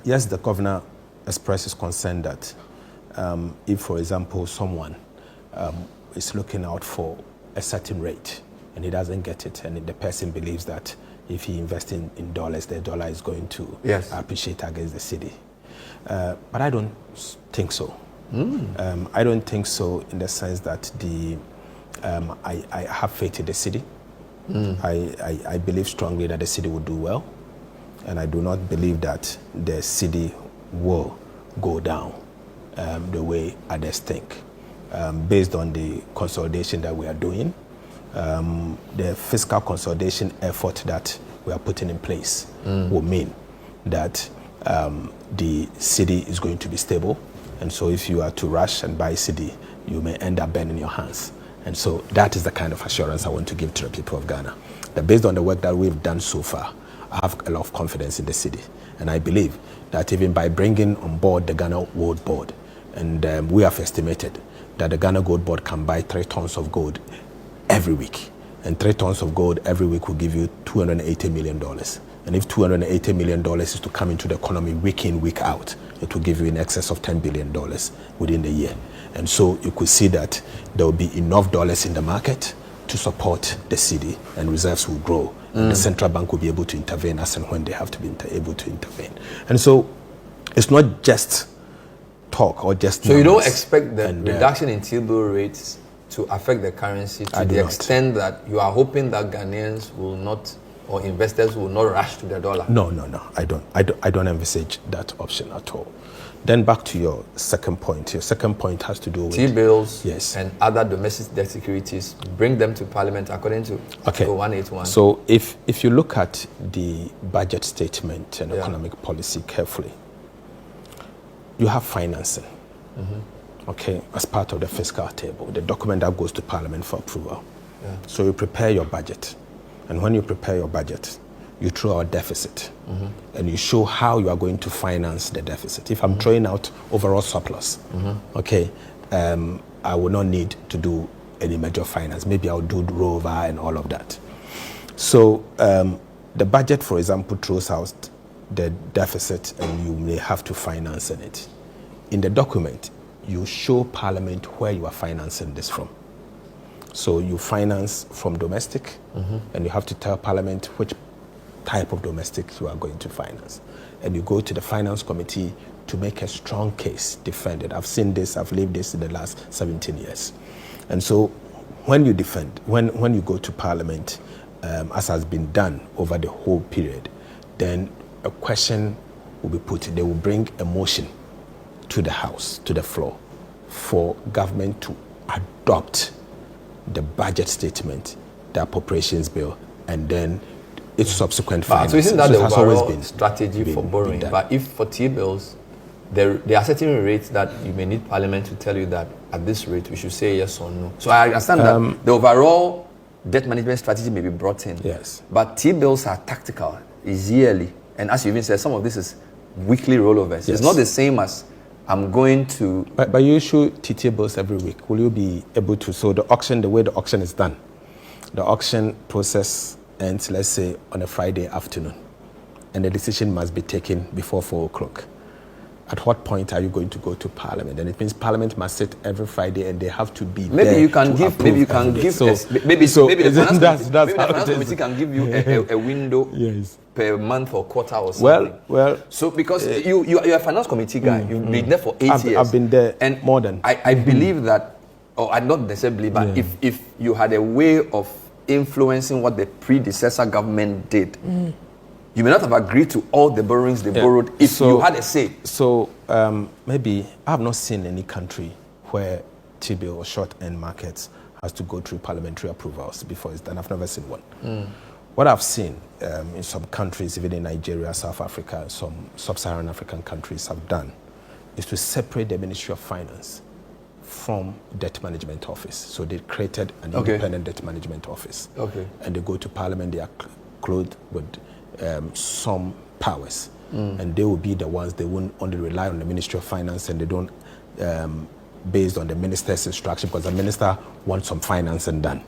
Speaker 3: Yes, the governor expresses concern that if, for example, someone is looking out for a certain rate and he doesn't get it, and the person believes that if he invests in dollars, the dollar is going to appreciate against the cedi. But I don't think so. I don't think so in the sense that I have faith in the cedi. I believe strongly that the cedi will do well, and I do not believe that the cedi will go down the way others think. Based on the consolidation that we are doing, the fiscal consolidation effort that we are putting in place will mean that the cedi is going to be stable. And so if you are to rush and buy cedi, you may end up burning your hands. And so that is the kind of assurance I want to give to the people of Ghana. That based on the work that we've done so far, I have a lot of confidence in the cedi. And I believe that even by bringing on board the Ghana World Board, and we have estimated that the Ghana Gold Board can buy 3 tons of gold every week. And 3 tons of gold every week will give you $280 million. And if $280 million is to come into the economy week in, week out, it will give you in excess of $10 billion within the year. And so you could see that there will be enough dollars in the market to support the cedi, and reserves will grow. And the central bank will be able to intervene as and when they have to be able to intervene. And so it's not just talk or just
Speaker 2: So you don't expect the reduction in T-bill rates to affect the currency to the extent that you are hoping that Ghanaians will not, or investors will not rush to the dollar?
Speaker 3: No. I don't envisage that option at all. Then back to your second point. Your second point has to do with
Speaker 2: T-bills,
Speaker 3: yes,
Speaker 2: and other domestic debt securities. Bring them to Parliament according to Article 181.
Speaker 3: So if you look at the budget statement and economic policy carefully, you have financing, okay, as part of the fiscal table, the document that goes to Parliament for approval. Yeah. So you prepare your budget, and when you prepare your budget, you throw out deficit, and you show how you are going to finance the deficit. If I'm throwing out overall surplus, okay, I will not need to do any major finance. Maybe I'll do rover and all of that. So the budget, for example, throws out the deficit, and you may have to finance in it. In the document, you show Parliament where you are financing this from. So you finance from domestic, and you have to tell Parliament which type of domestic you are going to finance. And you go to the Finance Committee to make a strong case, defend it. I've seen this, I've lived this in the last 17 years. And so when you defend, when you go to Parliament, as has been done over the whole period, then a question will be put. They will bring a motion to the House, to the floor, for government to adopt the budget statement, the appropriations bill, and then its subsequent finance.
Speaker 2: So isn't that the overall strategy for borrowing? But if for T-bills, there are certain rates that you may need Parliament to tell you that at this rate we should say yes or no. So I understand that the overall debt management strategy may be brought in.
Speaker 3: Yes.
Speaker 2: But T-bills are tactical, is yearly. And as you even said, some of this is weekly rollovers. Yes. It's not the same as I'm going to...
Speaker 3: But you issue T-bills every week. Will you be able to... So the auction, the way the auction is done, the auction process ends, let's say, on a Friday afternoon, and the decision must be taken before 4 o'clock. At what point are you going to go to Parliament? And it means Parliament must sit every Friday, and they have to be there.
Speaker 2: Maybe the Finance Committee can give you a window per month or quarter or something.
Speaker 3: Well.
Speaker 2: So because you're a Finance Committee guy, you've been there for 8 years.
Speaker 3: I've been there and more than.
Speaker 2: I believe that, or I not necessarily, but if you had a way of influencing what the predecessor government did, you may not have agreed to all the borrowings they borrowed if you had a say.
Speaker 3: So maybe I have not seen any country where T-bill or short-end markets has to go through parliamentary approvals before it's done. I've never seen one. What I've seen in some countries, even in Nigeria, South Africa, some sub-Saharan African countries have done, is to separate the Ministry of Finance from Debt Management Office. So they created an independent Debt Management Office. And they go to Parliament, they are clothed with some powers. And they will be the ones, they won't only rely on the Ministry of Finance, and they don't, based on the minister's instruction, because the minister wants some financing done.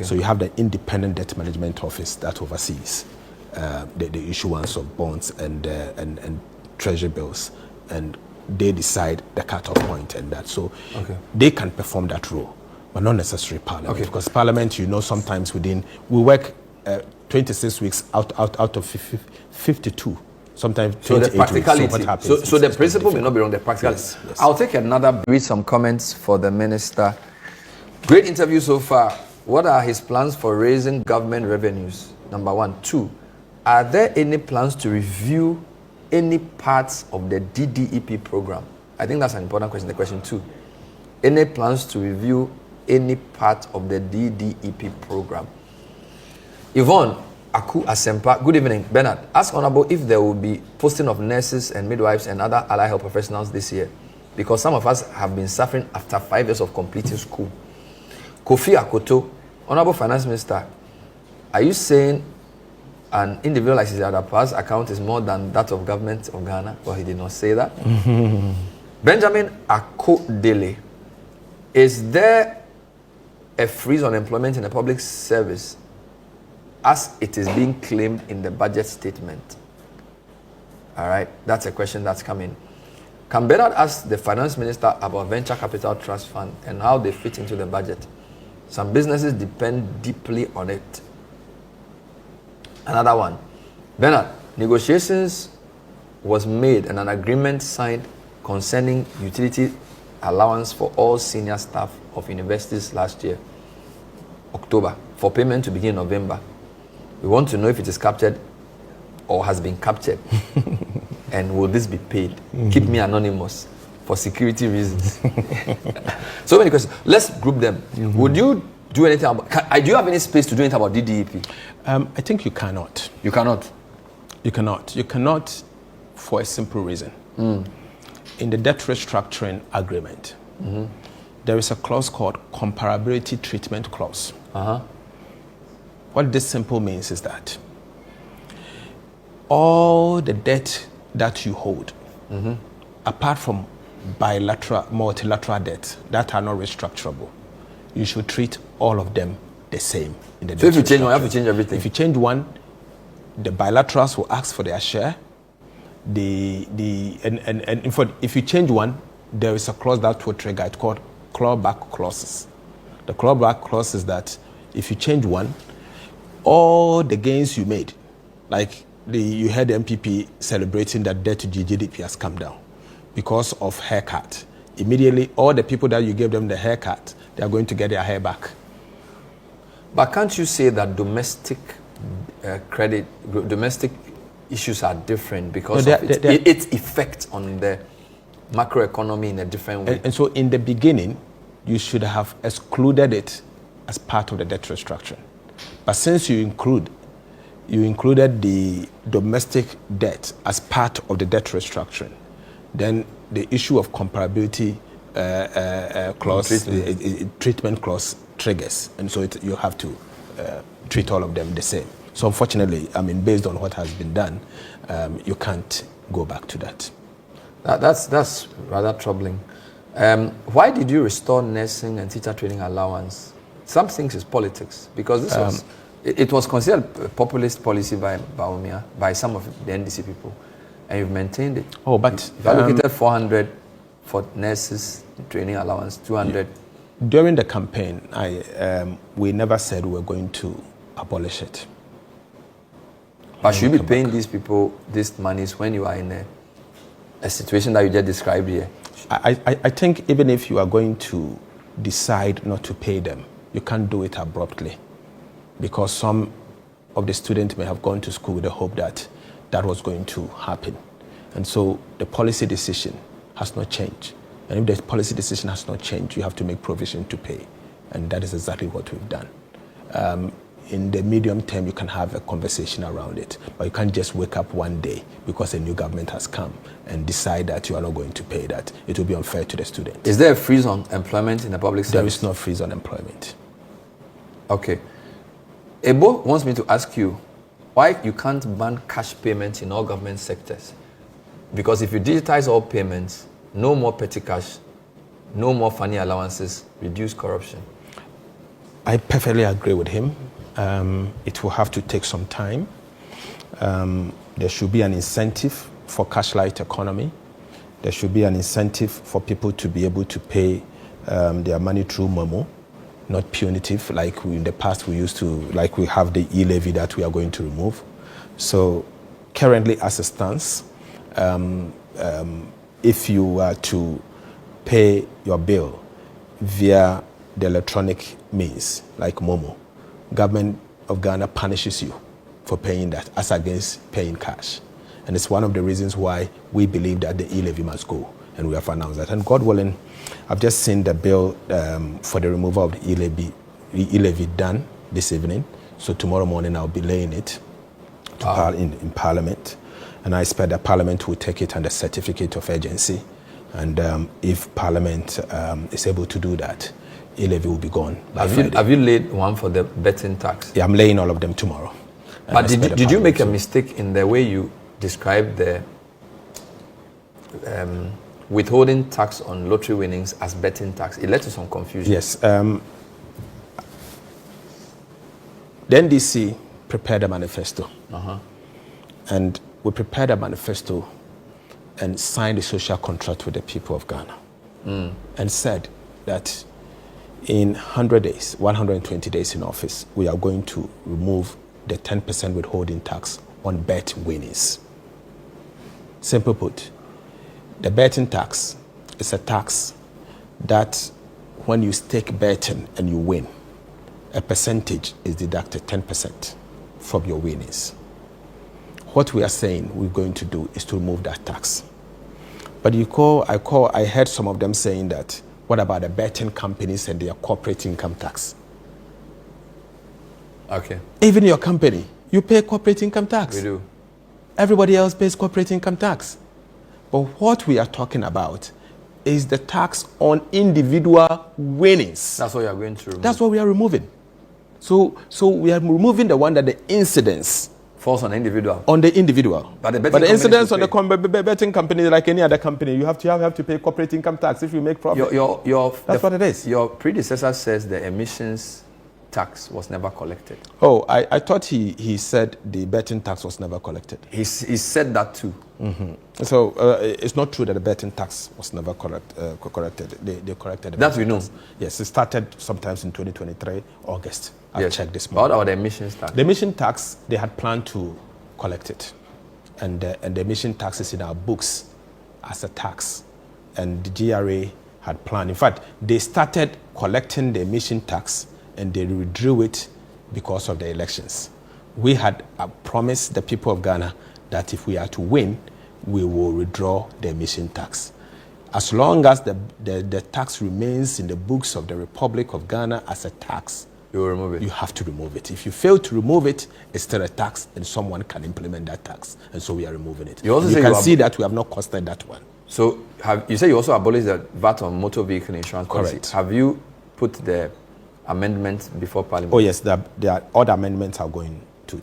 Speaker 3: So you have the independent Debt Management Office that oversees the issuance of bonds and treasury bills, and they decide the cutoff point and that. So they can perform that role, but not necessarily Parliament. Because Parliament, sometimes we work 26 weeks out of 52. Sometimes 28 weeks.
Speaker 2: So the principle may not be wrong, the practicality. Yes. I'll take another, read some comments for the minister. Great interview so far. What are his plans for raising government revenues? Number 1. 2, are there any plans to review any parts of the DDEP program? I think that's an important question. The question 2, any plans to review any part of the DDEP program? Yvonne Aku Asempa, good evening. Bernard, ask Honorable if there will be posting of nurses and midwives and other allied health professionals this year, because some of us have been suffering after 5 years of completing school. Kofi Akoto, Honorable Finance Minister, are you saying an individual like Cesar Dapa's account is more than that of government of Ghana? Well, he did not say that. Benjamin Akodele, Is there a freeze on employment in the public service as it is being claimed in the budget statement? All right, that's a question that's coming. Can Bernard ask the finance minister about venture capital trust fund and how they fit into the budget? Some businesses depend deeply on it. Another one. Bernard, negotiations was made and an agreement signed concerning utility allowance for all senior staff of universities last year, October, for payment to begin in November. We want to know if it is captured or has been captured. And will this be paid? Keep me anonymous for security reasons. So many questions. Let's group them. Would you do anything about... do you have any space to do anything about DDEP?
Speaker 3: I think you cannot.
Speaker 2: You cannot?
Speaker 3: You cannot. You cannot for a simple reason. In the debt restructuring agreement, there is a clause called comparability treatment clause. What this simple means is that all the debt that you hold, apart from multilateral debt that are not restructurable, you should treat all of them the same in the debt.
Speaker 2: So if you change one, you have to change everything.
Speaker 3: If you change one, the bilaterals will ask for their share. If you change one, there is a clause that will trigger. It's called clawback clauses. The clawback clause is that if you change one, all the gains you made, like you heard the MPP celebrating that debt to GDP has come down because of haircut. Immediately, all the people that you gave them the haircut, they are going to get their hair back.
Speaker 2: But can't you say that domestic domestic issues are different because of its effect on the macroeconomy in a different way?
Speaker 3: And so in the beginning, you should have excluded it as part of the debt restructuring. But since you included the domestic debt as part of the debt restructuring, then the issue of comparability clause, treatment clause triggers. And so you have to treat all of them the same. So unfortunately, based on what has been done, you can't go back to that.
Speaker 2: That's rather troubling. Why did you restore nursing and teacher training allowance? Some things is politics, because this it was considered a populist policy by Baumia, by some of the NDC people, and you've maintained it.
Speaker 3: Oh, but
Speaker 2: you allocated 400 for nurses training allowance, 200.
Speaker 3: During the campaign, we never said we were going to abolish it.
Speaker 2: But should you be paying these people these monies when you are in a situation that you just described here?
Speaker 3: I think even if you are going to decide not to pay them, you can't do it abruptly, because some of the students may have gone to school with the hope that that was going to happen. And so the policy decision has not changed. And if the policy decision has not changed, you have to make provision to pay. And that is exactly what we've done. In the medium term, you can have a conversation around it, but you can't just wake up one day because a new government has come and decide that you are not going to pay that. It will be unfair to the students.
Speaker 2: Is there a freeze on employment in the public service?
Speaker 3: There is no freeze on employment.
Speaker 2: Okay. Ebo wants me to ask you why you can't ban cash payments in all government sectors. Because if you digitize all payments, no more petty cash, no more funny allowances, reduce corruption.
Speaker 3: I perfectly agree with him. It will have to take some time. There should be an incentive for cash-light economy. There should be an incentive for people to be able to pay their money through Momo, not punitive like in the past we used to, like we have the e-levy that we are going to remove. So currently as it stands, if you were to pay your bill via the electronic means like Momo, government of Ghana punishes you for paying that as against paying cash. And it's one of the reasons why we believe that the e-levy must go. And we have announced that. And God willing, I've just seen the bill for the removal of the e-levy done this evening. So tomorrow morning I'll be laying it in Parliament. And I expect that Parliament will take it under certificate of urgency. And if Parliament is able to do that, e-levy will be gone.
Speaker 2: Have you laid one for the betting tax?
Speaker 3: Yeah, I'm laying all of them tomorrow.
Speaker 2: But did you make a mistake in the way you described the withholding tax on lottery winnings as betting tax. It led to some confusion.
Speaker 3: Yes. The NDC prepared a manifesto. And we prepared a manifesto and signed a social contract with the people of Ghana and said that in 100 days, 120 days in office, we are going to remove the 10% withholding tax on bet winnings. Simple put, the betting tax is a tax that when you stake betting and you win, a percentage is deducted, 10% from your winnings. What we are saying we're going to do is to remove that tax. But I heard some of them saying that, what about the betting companies and their corporate income tax?
Speaker 2: Okay.
Speaker 3: Even your company, you pay corporate income tax.
Speaker 2: We do.
Speaker 3: Everybody else pays corporate income tax. But what we are talking about is the tax on individual winnings.
Speaker 2: That's what you are going to remove.
Speaker 3: That's what we are removing. So we are removing the one that the incidence
Speaker 2: falls on the individual.
Speaker 3: On the individual.
Speaker 2: But the
Speaker 3: incidence on the betting company, like any other company, you have to pay corporate income tax if you make profit. That's what it is.
Speaker 2: Your predecessor says the emissions tax was never collected.
Speaker 3: Oh, I thought he said the betting tax was never collected.
Speaker 2: He said that too.
Speaker 3: So it's not true that the betting tax was never corrected. They corrected it.
Speaker 2: That we know.
Speaker 3: Yes, it started sometimes in 2023, August. I've checked this
Speaker 2: morning.
Speaker 3: What
Speaker 2: about the emissions tax?
Speaker 3: The emission tax, they had planned to collect it. And the emission tax is in our books as a tax. And the GRA had planned. In fact, they started collecting the emission tax and they withdrew it because of the elections. We had promised the people of Ghana that if we are to win, we will withdraw the emission tax. As long as the tax remains in the books of the Republic of Ghana as a tax,
Speaker 2: you will remove it.
Speaker 3: You have to remove it. If you fail to remove it, it's still a tax, and someone can implement that tax. And so we are removing it.
Speaker 2: You
Speaker 3: can see that we have not costed that one.
Speaker 2: So you say you also abolished the VAT on motor vehicle insurance policy.
Speaker 3: Correct.
Speaker 2: Have you put the amendments before Parliament?
Speaker 3: Oh yes, all the amendments are going to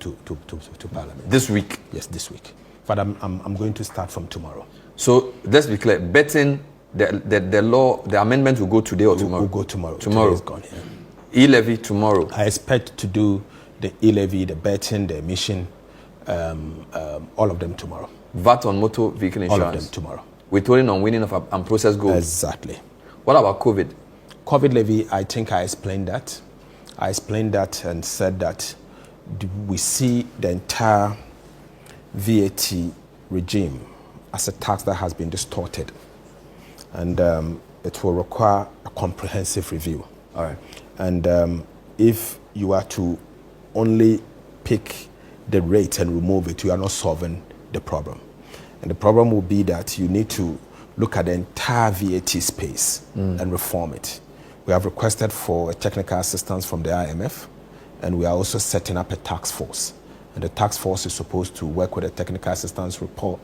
Speaker 3: Parliament.
Speaker 2: This week?
Speaker 3: Yes, this week. But I'm going to start from tomorrow.
Speaker 2: So let's be clear. Betting, the law, the amendment will go today or tomorrow?
Speaker 3: Will go tomorrow.
Speaker 2: Tomorrow.
Speaker 3: Today is gone, yeah.
Speaker 2: E-levy tomorrow.
Speaker 3: I expect to do the e-levy, the betting, the emission, all of them tomorrow.
Speaker 2: VAT on motor vehicle insurance?
Speaker 3: All of them tomorrow.
Speaker 2: Withholding on winning of unprocessed gold?
Speaker 3: Exactly.
Speaker 2: What about COVID?
Speaker 3: COVID levy, I think I explained that. I explained that and said that we see the entire VAT regime as a tax that has been distorted. And it will require a comprehensive review.
Speaker 2: All right.
Speaker 3: And if you are to only pick the rate and remove it, you are not solving the problem. And the problem will be that you need to look at the entire VAT space and reform it. We have requested for technical assistance from the IMF, and we are also setting up a task force. And the task force is supposed to work with a technical assistance report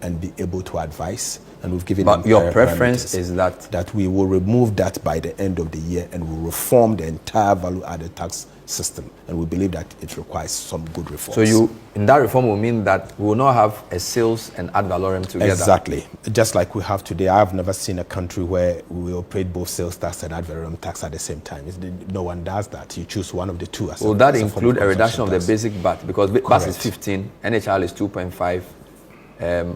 Speaker 3: and be able to advise. And we've given them
Speaker 2: your preference is that
Speaker 3: we will remove that by the end of the year and we'll reform the entire value-added tax system. And we believe that it requires some good reforms.
Speaker 2: So in that reform will mean that we will not have a sales and ad valorem together.
Speaker 3: Exactly. Just like we have today. I've never seen a country where we operate both sales tax and ad valorem tax at the same time. No one does that. You choose one of the two.
Speaker 2: Will that include a reduction of the basic VAT? Because VAT is 15, NHR is 2.5.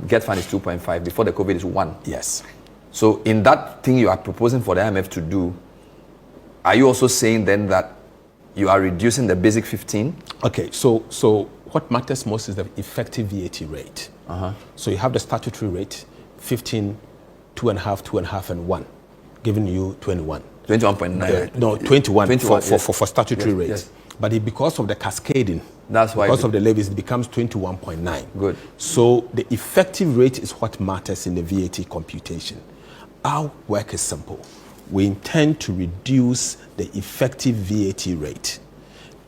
Speaker 2: Get Fund is 2.5, before the COVID is 1.
Speaker 3: Yes.
Speaker 2: So in that thing you are proposing for the IMF to do, are you also saying then that you are reducing the basic 15?
Speaker 3: Okay, so what matters most is the effective VAT rate. So you have the statutory rate, 15, 2.5, 2.5, and 1, giving you 21.
Speaker 2: 21.9.
Speaker 3: No, 21
Speaker 2: yes.
Speaker 3: for statutory rate.
Speaker 2: Yes.
Speaker 3: But because of the cascading,
Speaker 2: that's why
Speaker 3: because of the levies, it becomes 21.9.
Speaker 2: Good.
Speaker 3: So the effective rate is what matters in the VAT computation. Our work is simple. We intend to reduce the effective VAT rate.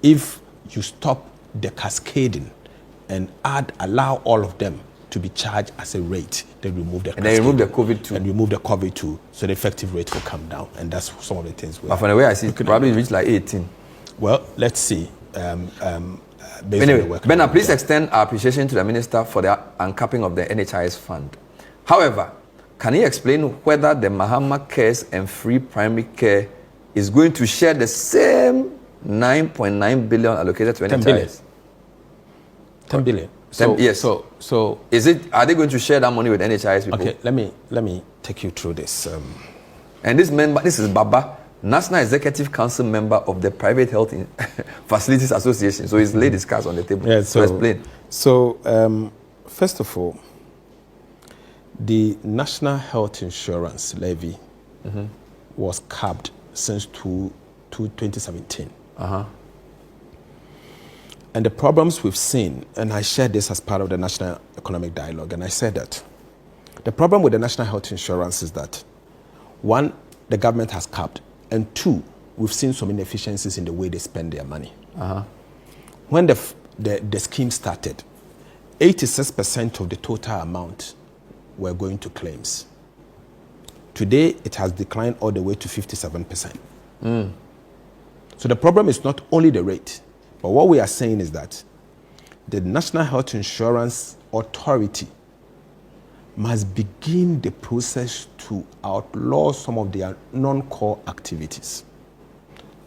Speaker 3: If you stop the cascading and allow all of them to be charged as a rate, then remove the
Speaker 2: and then remove the COVID too.
Speaker 3: And remove the COVID too, so the effective rate will come down. And that's some of the things.
Speaker 2: But from the way I see it, probably reach like 18.
Speaker 3: Well, let's see.
Speaker 2: Anyway, Bernard, please extend our appreciation to the Minister for the uncapping of the NHIS fund. However, Can he explain whether the Mahama Cares and Free Primary Care is going to share the same 9.9 billion allocated to
Speaker 3: 10
Speaker 2: NHIS?
Speaker 3: billion. 10 billion. So,
Speaker 2: yes.
Speaker 3: So
Speaker 2: are they going to share that money with NHIS people?
Speaker 3: Okay, let me take you through this.
Speaker 2: And this is Baba, National Executive Council member of the Private Health Facilities Association. So he's laid his cards on the table.
Speaker 3: Yeah,
Speaker 2: so explain.
Speaker 3: So, first of all, the National Health Insurance levy was capped since 2017. And the problems we've seen, and I shared this as part of the National Economic Dialogue, and I said that the problem with the National Health Insurance is that, one, the government has capped, and two, we've seen some inefficiencies in the way they spend their money. When the scheme started, 86% of the total amount were going to claims. Today, it has declined all the way to 57%. So the problem is not only the rate, but what we are saying is that the National Health Insurance Authority must begin the process to outlaw some of their non-core activities,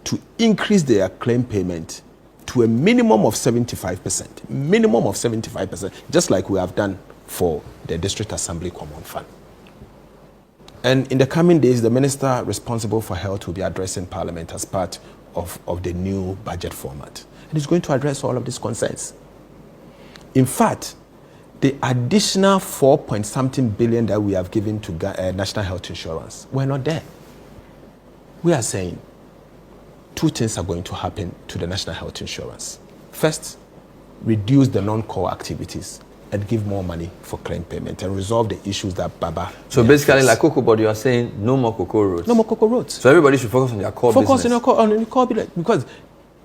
Speaker 3: to increase their claim payment to a minimum of 75%, just like we have done for the District Assembly Common Fund. And in the coming days, the minister responsible for health will be addressing Parliament as part of the new budget format. And he's going to address all of these concerns. In fact, the additional 4-point-something billion that we have given to National Health Insurance, we're not there. We are saying two things are going to happen to the National Health Insurance. First, reduce the non-core activities and give more money for claim payment and resolve the issues that Baba.
Speaker 2: So basically, like Cocoa Body, you are saying no more Cocoa roads.
Speaker 3: No more Cocoa roads.
Speaker 2: So everybody should focus on their core business.
Speaker 3: Focus on your core business, because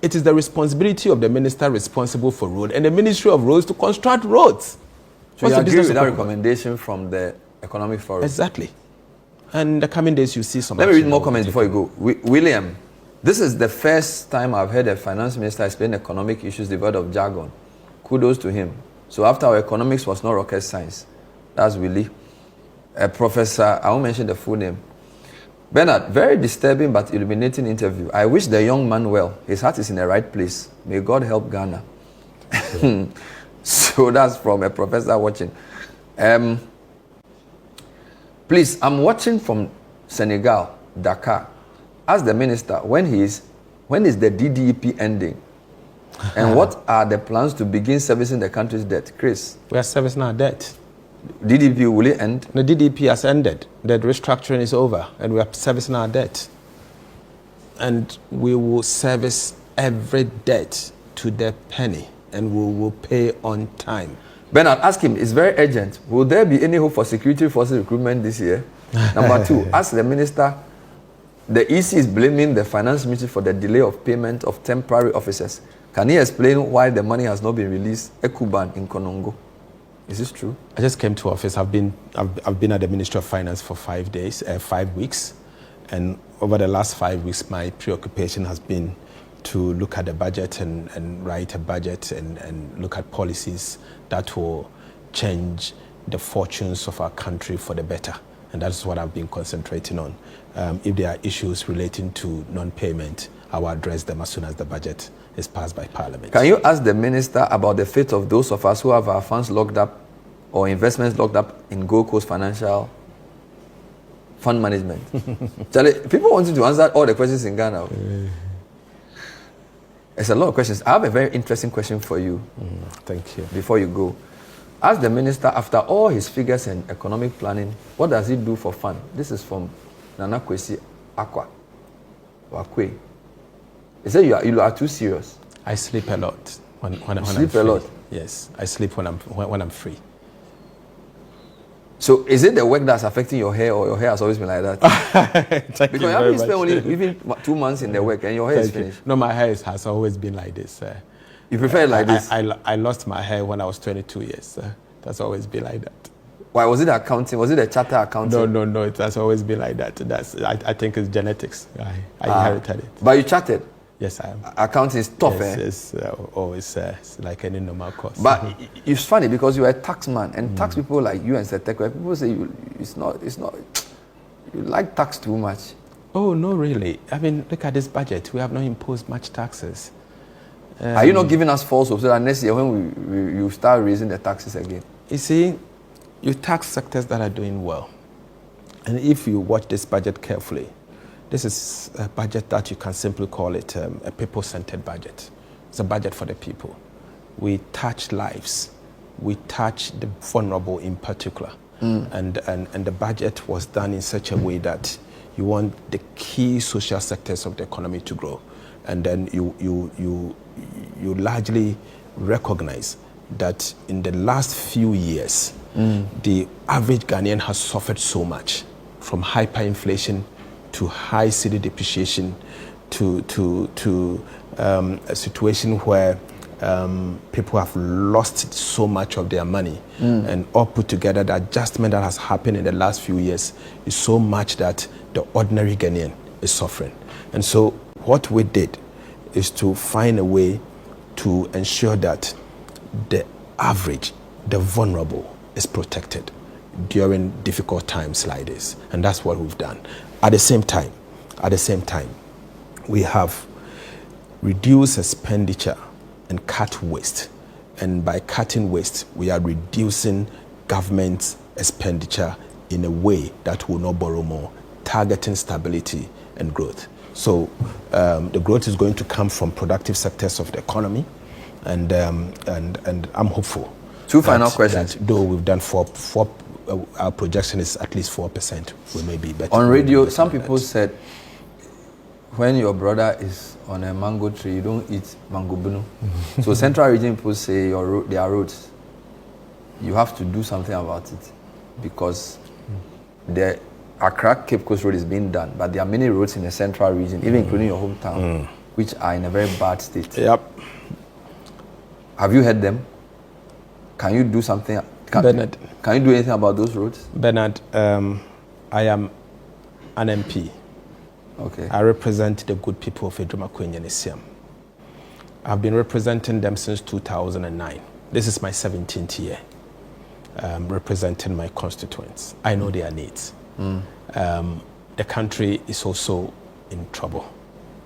Speaker 3: it is the responsibility of the minister responsible for road and the Ministry of Roads to construct roads.
Speaker 2: So you agree with that recommendation from the Economic Forum?
Speaker 3: Exactly. And in the coming days, you see some.
Speaker 2: Let me read more comments before you go. William, this is the first time I've heard a finance minister explain economic issues devoid of jargon. Kudos to him. So after our economics was not rocket science. That's Willie. Professor, I won't mention the full name. Bernard, very disturbing but illuminating interview. I wish the young man well. His heart is in the right place. May God help Ghana. So that's from a professor watching. Please, I'm watching from Senegal, Dakar. Ask the minister, when is the DDEP ending? And what are the plans to begin servicing the country's debt? Chris?
Speaker 3: We are servicing our debt.
Speaker 2: DDP, will it end?
Speaker 3: The DDP has ended. The restructuring is over, and we are servicing our debt. And we will service every debt to the penny, and we will pay on time.
Speaker 2: Bernard, ask him, it's very urgent. Will there be any hope for security forces recruitment this year? Number two, ask the minister. The EC is blaming the finance ministry for the delay of payment of temporary officers. Can he explain why the money has not been released? Ekuban in Konongo. Is this true?
Speaker 3: I just came to office. I've been at the Ministry of Finance for 5 weeks, and over the last 5 weeks, my preoccupation has been to look at the budget and write a budget and look at policies that will change the fortunes of our country for the better. And that's what I've been concentrating on. If there are issues relating to non-payment, I will address them as soon as the budget is passed by Parliament.
Speaker 2: Can you ask the minister about the fate of those of us who have our funds locked up or investments locked up in Gold Coast Financial Fund Management? Charlie, people want you to answer all the questions in Ghana. It's a lot of questions. I have a very interesting question for you.
Speaker 3: Thank you.
Speaker 2: Before you go, ask the minister, after all his figures and economic planning, what does he do for fun? This is from Nana Kwesi Akwa. Wakwe. He said you are too serious.
Speaker 3: I sleep a lot when I'm
Speaker 2: sleep
Speaker 3: free.
Speaker 2: A lot?
Speaker 3: Yes, I sleep when I'm free.
Speaker 2: So is it the work that's affecting your hair, or your hair has always been like that? Because you haven't spent only even 2 months in the work and your hair is finished.
Speaker 3: No, my hair has always been like this.
Speaker 2: You prefer it like this?
Speaker 3: I lost my hair when I was 22 years. That's always been like that.
Speaker 2: Why? Was it accounting? Was it a charter accounting?
Speaker 3: No. It has always been like that. I think it's genetics. I inherited it.
Speaker 2: But you chatted?
Speaker 3: Yes, I am.
Speaker 2: Accounting is tough,
Speaker 3: Yes, it's like any normal course.
Speaker 2: But it's funny because you're a tax man, and tax people like you and Setekwe, people say it's not, you like tax too much.
Speaker 3: Oh, no, really. I mean, look at this budget. We have not imposed much taxes.
Speaker 2: Are you not giving us false hope so that next year when you start raising the taxes again?
Speaker 3: You see, you tax sectors that are doing well. And if you watch this budget carefully, this is a budget that you can simply call it a people-centered budget. It's a budget for the people. We touch lives. We touch the vulnerable in particular. And the budget was done in such a way that you want the key social sectors of the economy to grow. And then you largely recognize that in the last few years, the average Ghanaian has suffered so much, from hyperinflation to high cedi depreciation to a situation where people have lost so much of their money. And all put together, the adjustment that has happened in the last few years is so much that the ordinary Ghanaian is suffering. And so what we did is to find a way to ensure that the average, the vulnerable, is protected during difficult times like this. And that's what we've done. At the same time, we have reduced expenditure and cut waste. And by cutting waste, we are reducing government expenditure in a way that will not borrow more, targeting stability and growth. So the growth is going to come from productive sectors of the economy, and I'm hopeful.
Speaker 2: Two final questions.
Speaker 3: Though we've done our projection is at least 4%. We may be better.
Speaker 2: On radio, some people said when your brother is on a mango tree, you don't eat mango bunu. So Central Region people say there are roads. You have to do something about it because the Accra Cape Coast Road is being done, but there are many roads in the Central Region, even including your hometown, which are in a very bad state.
Speaker 3: Yep.
Speaker 2: Have you heard them? Can you do something?
Speaker 3: Bernard,
Speaker 2: can you do anything about those roads?
Speaker 3: Bernard, I am an MP.
Speaker 2: Okay.
Speaker 3: I represent the good people of PENDREAM and Siam. I've been representing them since 2009. This is my 17th year representing my constituents. I know their needs. The country is also in trouble,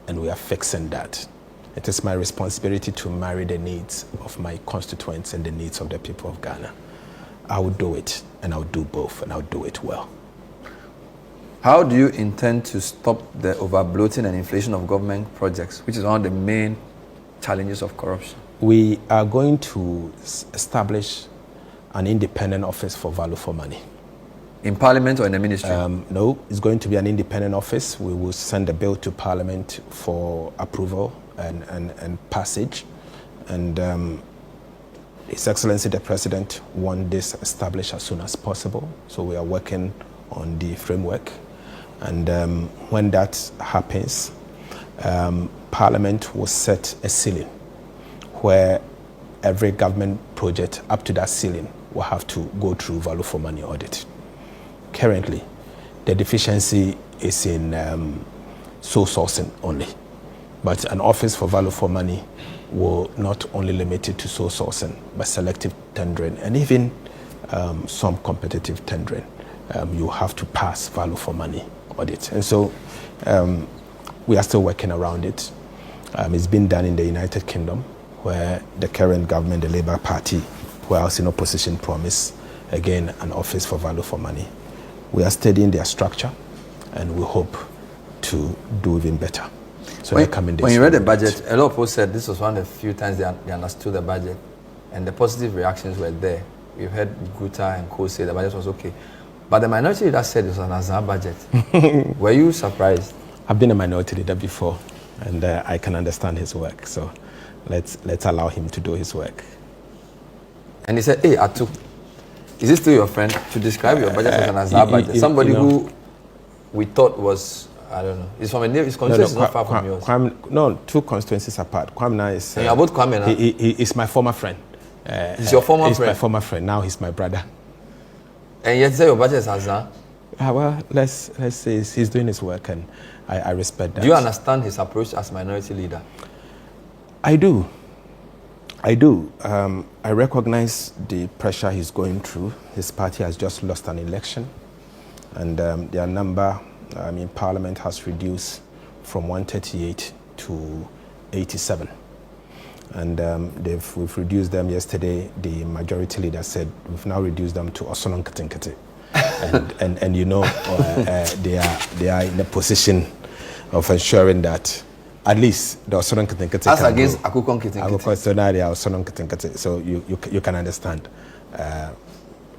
Speaker 3: and we are fixing that. It is my responsibility to marry the needs of my constituents and the needs of the people of Ghana. I will do it, and I'll do both, and I'll do it well.
Speaker 2: How do you intend to stop the overbloating and inflation of government projects, which is one of the main challenges of corruption?
Speaker 3: We are going to establish an independent office for value for money.
Speaker 2: In Parliament or in the ministry?
Speaker 3: No, it's going to be an independent office. We will send a bill to Parliament for approval and passage. And His Excellency the President wants this established as soon as possible. So we are working on the framework. And when that happens, Parliament will set a ceiling where every government project up to that ceiling will have to go through value for money audit. Currently, the deficiency is in sole sourcing only. But an office for value for money will not only limit it to sole sourcing, but selective tendering and even some competitive tendering. You have to pass value for money audit. And so we are still working around it. It's been done in the United Kingdom, where the current government, the Labour Party, who are also in opposition, promised, again, an office for value for money. We are studying their structure, and we hope to do even better. So
Speaker 2: when you read the budget, a lot of people said this was one of the few times they understood the budget, and the positive reactions were there. We've heard Guta and Co say the budget was okay. But the minority leader said it was an Azar budget. Were you surprised?
Speaker 3: I've been a minority leader before, and I can understand his work. So let's allow him to do his work.
Speaker 2: And he said, hey, Atu, is this still your friend to describe your budget as an Azar budget? Somebody who we thought was, I don't know, he's from a his constituency is not far from yours.
Speaker 3: No, two constituencies apart. Kwamna is...
Speaker 2: and you're both Kwame now?
Speaker 3: He is my former friend.
Speaker 2: He's your former friend?
Speaker 3: He's my former friend. Now he's my brother.
Speaker 2: And yet you say your budget is Azar?
Speaker 3: Well, let's say he's doing his work, and I respect that.
Speaker 2: Do you understand his approach as minority leader?
Speaker 3: I do. I recognize the pressure he's going through. His party has just lost an election, and their number, Parliament has reduced from 138 to 87. And we've reduced them yesterday. The majority leader said we've now reduced them to Osonon Kitinkiti. and you know, they are in a position of ensuring that at least the Osonon Kitinkiti
Speaker 2: as against Akukon Kitinkiti.
Speaker 3: So now they are Osonon Kitinkiti. So you can understand.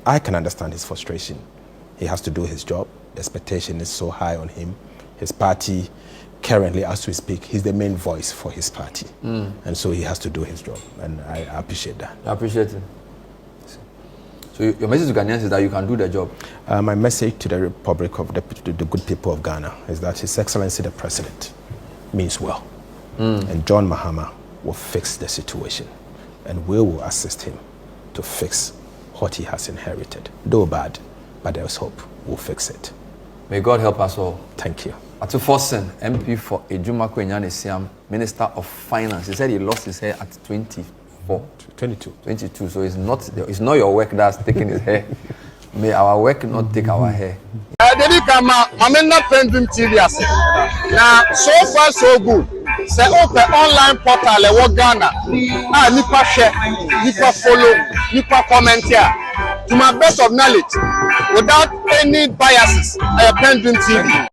Speaker 3: I can understand his frustration. He has to do his job. The expectation is so high on him. His party, currently, as we speak, he's the main voice for his party. And so he has to do his job. And I appreciate that.
Speaker 2: I appreciate it. So your message to Ghanaians is that you can do the job?
Speaker 3: My message to the Republic of the good people of Ghana is that His Excellency the President means well. And John Mahama will fix the situation. And we will assist him to fix what he has inherited. Though bad, but there's hope. We'll fix it.
Speaker 2: May God help us all.
Speaker 3: Thank you.
Speaker 2: Atu Forson, MP for Ejuma Kwenyane Siam, Minister of Finance. He said he lost his hair at 22. So it's not your work that's taking his hair. May our work not take our hair.
Speaker 4: PENDREAM TV. Now, so far so good. Say open online portal e Ghana. Nipa share, nipa follow, nipa comment here. To my best of knowledge, without any biases, PENDREAM TV.